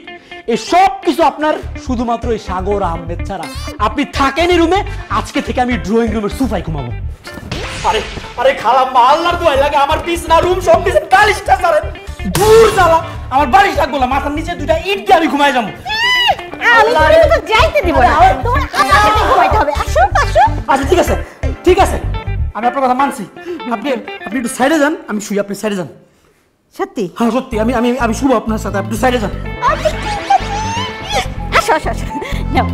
এই সব কিছু আপনার শুধুমাত্র এই সাগর আহমেদ ছাড়া। আপনি থাকেন এই রুমে, আজকে থেকে আমি ড্রয়িং রুমের সোফায় ঘুমাবো। আরে আরে খালাম্মা, আল্লাহর দোয়াই লাগে আমার বিছনা রুম সব কিছু বালিশটা ছাড়েন। দূর জ্বালা, আমার বালিশ লাগবো না, মাথার নিচে দুইটা ইট দিয়ে আমি ঘুমায় যাবো। আমি তোমাকে তো যাইতে দিব না, তোমার আমার সাথে ঘুমাইতে হবে। আসো আসো। আচ্ছা ঠিক আছে, ঠিক আছে, আমি আপনার কথা মানছি। আপনি আপনি একটু সাইডে যান, আমি শুই, আপনি সাইডে যান। সত্যি? হ্যাঁ সত্যি, আমি আমি আমি শুভ আপনার সাথে, আপনি সাইডে যান। আসো আসো আসো, নাও।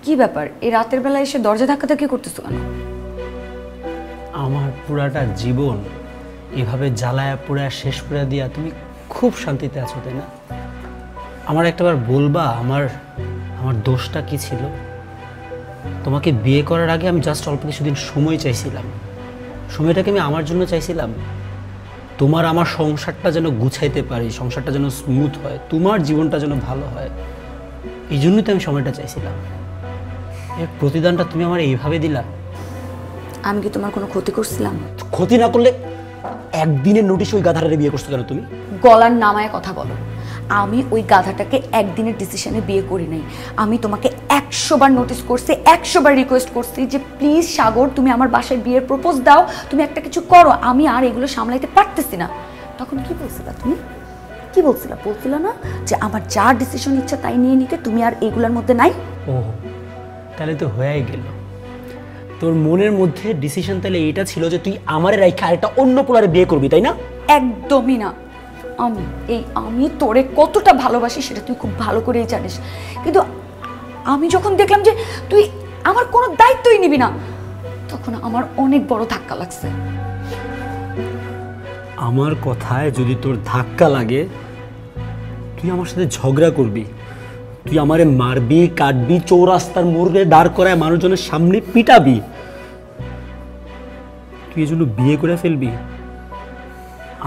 কি ব্যাপার, এই রাতের বেলা এসে দরজা ধাক্কাধাক্কি করতেছো কেন? আমার পুরাটা জীবন এভাবে জ্বালায়া পুড়ায় শেষ করে দিয়া তুমি খুব শান্তিতে আছো, তাই না? আমার একটাবার বলবা আমার আমার দোষটা কি ছিল? তোমাকে বিয়ে করার আগে আমি জাস্ট অল্প কিছুদিন সময় চাইছিলাম। সময়টাকে আমি আমার জন্য চাইছিলাম, তোমার আমার সংসারটা যেন গুছাইতে পারি, সংসারটা যেন স্মুথ হয়, তোমার জীবনটা যেন ভালো হয়। এই জন্যই তো আমি সময়টা চাইছিলাম। এর প্রতিদানটা তুমি আমার এইভাবে দিলা। আমি কি তোমার কোনো ক্ষতি করছিলাম? ক্ষতি না করলে একদিনের নোটিশ ওই গাধাটারে বিয়ে করছো কেন তুমি? গলার নামায় কথা বলো। আমি ওই গাধাটাকে একদিনের ডিসিশনে বিয়ে করি নাই। আমি তোমাকে 100 বার নোটিস করছি, 100 বার রিকোয়েস্ট করছি যে প্লিজ সাগর, তুমি আমার বাসায় বিয়ের প্রপোজ দাও, তুমি একটা কিছু করো, আমি আর এগুলো সামলাইতে পারতেছি না। তখন কি বলছিলা তুমি? কি বলছিলা? বলছিলা না যে আমার যা ডিসিশন ইচ্ছা তাই নিয়ে নিতে, তুমি আর এগুলোর মধ্যে নাই? ও তাহলে তো হয়েই গেল। তোর মনের মধ্যে ডিসিশন তাহলে এটা ছিল যে তুই আমারে রাইখা আরেকটা অন্য পোলারে বিয়ে করবি, তাই না? একদমই না। আমি তোরে কতটা ভালোবাসি সেটা তুই খুব ভালো করেই জানিস, কিন্তু আমি যখন দেখলাম যে তুই আমার কোনো দায়িত্বই নিবি না, তখন আমার অনেক বড় ধাক্কা লাগছে। আমার কথায় যদি তোর ধাক্কা লাগে, তুই আমার সাথে ঝগড়া করবি, তুই আমারে মারবি, কাটবি, চৌরাস্তার মোড়ে দাঁড় করায় মানুষজনের সামনে পিটাবি, তুই এই জন্য বিয়ে করে ফেলবি।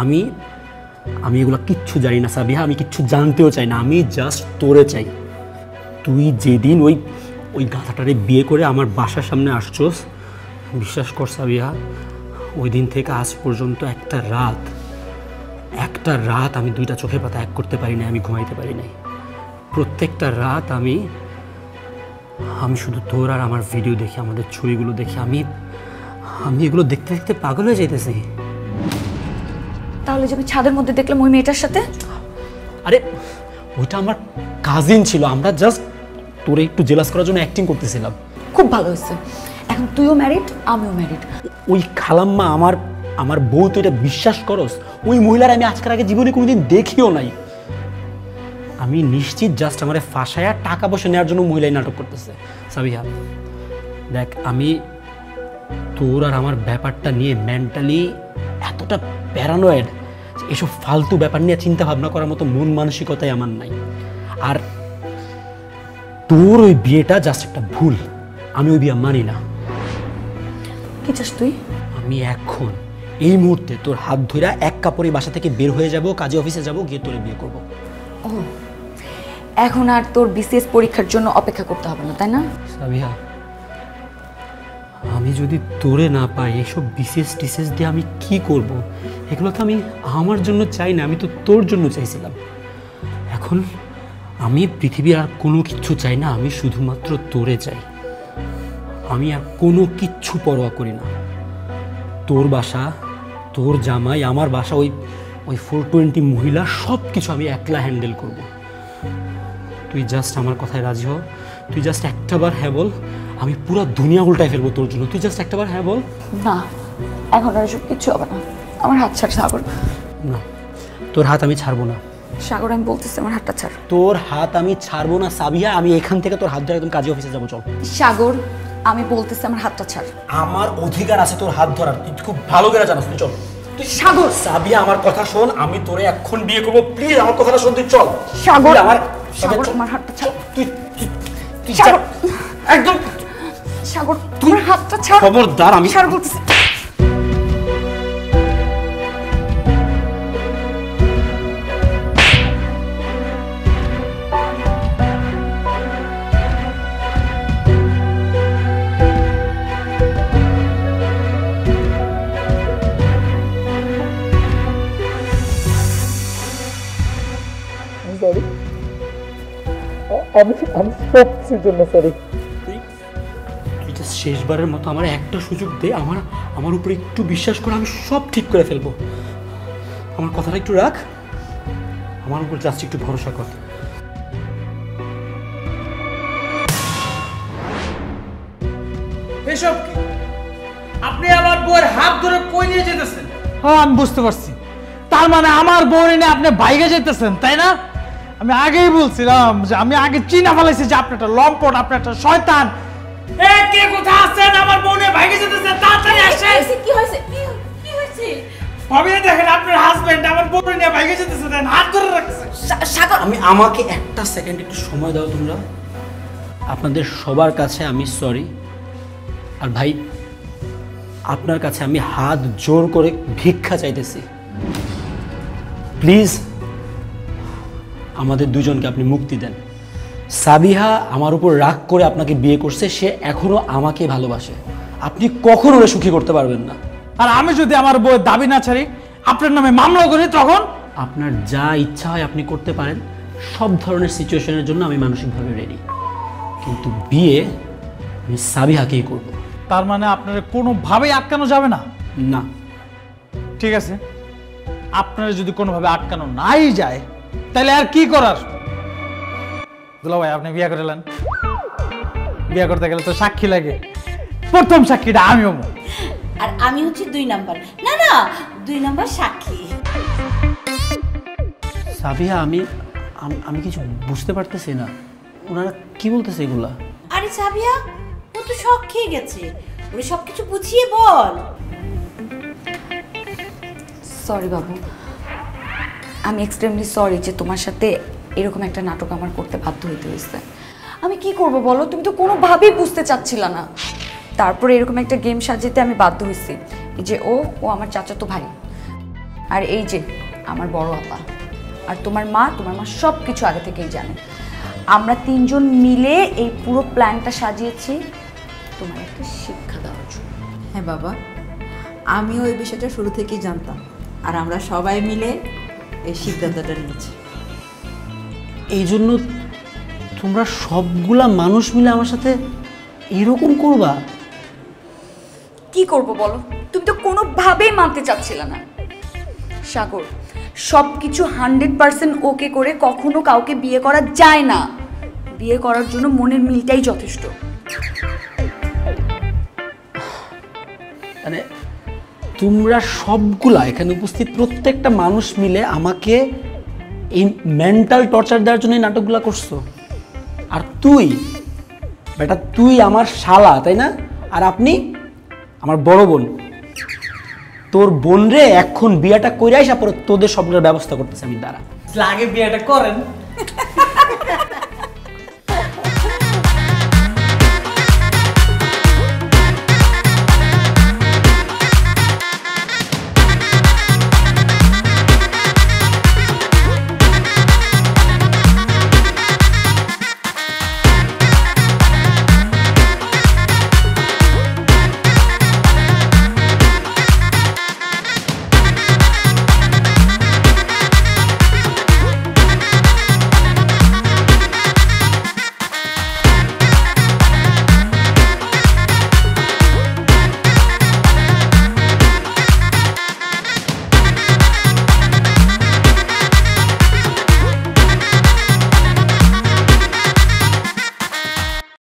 আমি আমি এগুলো কিচ্ছু জানি না সাবিহা, আমি কিচ্ছু জানতেও চাই না, আমি জাস্ট তোরে চাই। তুই যেদিন ওই গাধাটারে বিয়ে করে আমার বাসার সামনে আসছোস, বিশ্বাস কর সাবিহা, ওই দিন থেকে আজ পর্যন্ত একটা রাত আমি দুইটা চোখের পাতা এক করতে পারি নাই, আমি ঘুমাইতে পারি নাই। প্রত্যেকটা রাত আমি শুধু তোর আর আমার ভিডিও দেখি, আমাদের ছবিগুলো দেখি, আমি এগুলো দেখতে দেখতে পাগল হয়ে যাইতেছি। তাহলে যে আমি ছাদের মধ্যে দেখলাম ওই মেয়েটার সাথে? আরে ওইটা আমার কাজিন ছিল, আমরা জাস্ট তোরে একটু জেলাস করার জন্য অ্যাক্টিং করতেছিলাম। খুব ভালো হয়েছে, এখন তুইও ম্যারিড, আমিও ম্যারিড। ওই খালাম্মা আমার বউ, তুই এটা বিশ্বাস করস? ওই মহিলার আমি আজকের আগে জীবনে কোনোদিন দেখিও নাই। আমি নিশ্চিত জাস্ট আমার ফাঁসায়া টাকা পয়সা নেওয়ার জন্য মহিলাই নাটক করতেছে। সাবিহা দেখ, আমি তোর আর আমার ব্যাপারটা নিয়ে মেন্টালি এতটা প্যারানয়েড, এসব ফালতু ব্যাপার নিয়ে চিন্তা ভাবনা করার মতো মন মানসিকতাই আমার নাই। আর তোর ওই বিয়েটা জাস্ট একটা ভুল, আমি ওই বিয়ে মানি না। কি চাস তুই? আমি এখন এই মুহূর্তে তোর হাত ধরে এক কাপড়ে বাসা থেকে বের হয়ে যাব, কাজে অফিসে যাব, গিয়ে তোরে বিয়ে করব। ও, এখন আর তোর বিসিএস পরীক্ষার জন্য অপেক্ষা করতে হবে না, তাই না? সাবিহা, আমি যদি তোরে না পাই, এসব বিসিএস টিসিএস দিয়ে আমি কি করব? এগুলো তো আমি আমার জন্য চাই না, আমি তো তোর জন্য চাইছিলাম। এখন আমি পৃথিবীর আর কোনো কিচ্ছু চাই না, আমি শুধুমাত্র তোরে চাই। আমি আর কোনো কিচ্ছু পরোয়া করি না। তোর বাসা, তোর জামাই, আমার বাসা, ওই 420 মহিলা, সব কিছু আমি একলা হ্যান্ডেল করব। তুই জাস্ট আমার কথায় রাজি হ, তুই জাস্ট একটাবার হ্যাঁ বল, আমি পুরো দুনিয়া উল্টায় ফেলবো তোর জন্য। তুই জাস্ট একটাবার হ্যাঁ বল। না, এখন আর এসব কিচ্ছু হবে না, আমার হাত ছাড় সাগর। না, তোর হাত আমি ছাড়বো না। সাগর আমি বলতেছি আমার হাতটা ছাড়। তোর হাত আমি ছাড়বো না সাবিয়া, আমি এখান থেকে তোর হাত ধরে একদম কাজী অফিসে যাবো, চল। সাগর আমি বলতেছি আমার হাতটা ছাড়। আমার অধিকার আছে তোর হাত ধরার, তুই খুব ভালো করে জানাস, তুই চল। সাগর সাবিয়া আমার কথা শোন, আমি তোরে এখন বিয়ে করবো, প্লিজ আমার কথাটা শোন, তুই চল। সাগর আমার সাগর আমার হাতটা ছাড়। তুই তুই সাগর একদম সাগর তোমার হাতটা ছাড়। খবরদার, আমি ছাড় বলতেছি। শেষবারের মতো আমার একটা সুযোগ দে, আমার উপরে একটু বিশ্বাস করে, আমি সব ঠিক করে ফেলবো। আমার কথাটা একটু রাখ, আমার উপর জাস্ট একটু ভরসা কর। এসব কি? আপনি আমার বউয়ের হাত ধরে কই নিয়ে যেতেছেন? হ্যাঁ আমি বুঝতে পারছি, তার মানে আমার বউ নিয়ে আপনি বাইরে যেতেছেন, তাই না? আমি আগেই বলছিলাম যে আমি আগে চিনা ফেলাইছি যে আপনি একটা লম্পট, আপনি একটা শয়তান। এ কে কোথায় আছেন? আমার বউ নিয়ে বাইরে যেতেছেন, তাড়াতাড়ি আসেন। কি হয়েছে কি হয়েছে? ভাবি দেখেন আপনার হাজবেন্ড আমার বউ নিয়ে বাইরে যেতেছে, দেন হাত ধরে রাখছে। সাগর আমাকে একটা সেকেন্ড একটু সময় দাও তোমরা। আপনাদের সবার কাছে আমি সরি, আর ভাই আপনার কাছে আমি হাত জোর করে ভিক্ষা চাইতেছি, প্লিজ আমাদের দুজনকে আপনি মুক্তি দেন। সাবিহা আমার উপর রাগ করে আপনাকে বিয়ে করছে, সে এখনো আমাকে ভালোবাসে, আপনি কখনো ওরা সুখী করতে পারবেন না। আর আমি যদি আমার বউয়ের দাবি না ছাড়ি, আপনার নামে মামলা করি, তখন আপনার যা ইচ্ছা হয় আপনি করতে পারেন, সব ধরনের সিচুয়েশনের জন্য আমি মানসিকভাবে রেডি, কিন্তু বিয়ে আমি সাবিহাকেই করব। তার মানে আপনার কোনোভাবেই আটকানো যাবে না? না। ঠিক আছে, আপনারা যদি কোনোভাবে আটকানো নাই যায়, তাহলে আর কি করার? দুলা ভাই আপনি বিয়ে করলেন, বিয়ে করতে গেলে তো সাক্ষী লাগে, প্রথম সাক্ষীটা আমি হব। আর আমি হচ্ছে 2 নাম্বার। না 2 নাম্বার সাক্ষী। সাবিহা আমি আমি কিছু বুঝতে পারতেছি না, ওনারা কি বলতেছে এগুলা? আরে সাবিয়া, ও তো শক খেয়ে গেছে, ওরে সবকিছু বুঝিয়ে বল। সরি বাবু, আমি এক্সট্রিমলি সরি যে তোমার সাথে এরকম একটা নাটক আমার করতে বাধ্য হইতে হয়েছে। আমি কি করব বলো, তুমি তো কোনোভাবেই বুঝতে চাচ্ছিলা না। তারপরে এরকম একটা গেম সাজাতে আমি বাধ্য হয়েছি। এই যে ও আমার চাচাতো ভাই, আর এই যে আমার বড় আপা, আর তোমার মা সব কিছু আগে থেকেই জানে। আমরা 3 জন মিলে এই পুরো প্ল্যানটা সাজিয়েছি তোমার একটা শিক্ষা দেওয়ার জন্য। হ্যাঁ বাবা, আমিও এই বিষয়টা শুরু থেকেই জানতাম, আর আমরা সবাই মিলে এই সিদ্ধান্তটা নিয়েছি। এই জন্য তোমরা সবগুলা মানুষ মিলে আমার সাথে এরকম করবা? কি করব বলো, তুমি তো কোনোভাবেই মানতে চাচ্ছিলে না। সাগর, সব কিছু 100% ওকে করে কখনো কাউকে বিয়ে করা যায় না। বিয়ে করার জন্য মনের মিলটাই যথেষ্ট। মানে তোমরা সবগুলা এখানে উপস্থিত প্রত্যেকটা মানুষ মিলে আমাকে এই মেন্টাল টর্চার দেওয়ার জন্য এই নাটকগুলো করছো। আর তুই বেটা, তুই আমার শালা, তাই না? আর আপনি আমার বড় বোন। তোর বোন রে এখন বিয়েটা কইরা আইসা পরে তোদের সবগুলোর ব্যবস্থা করতেছে আমি, দাঁড়া আগে বিয়েটা করেন।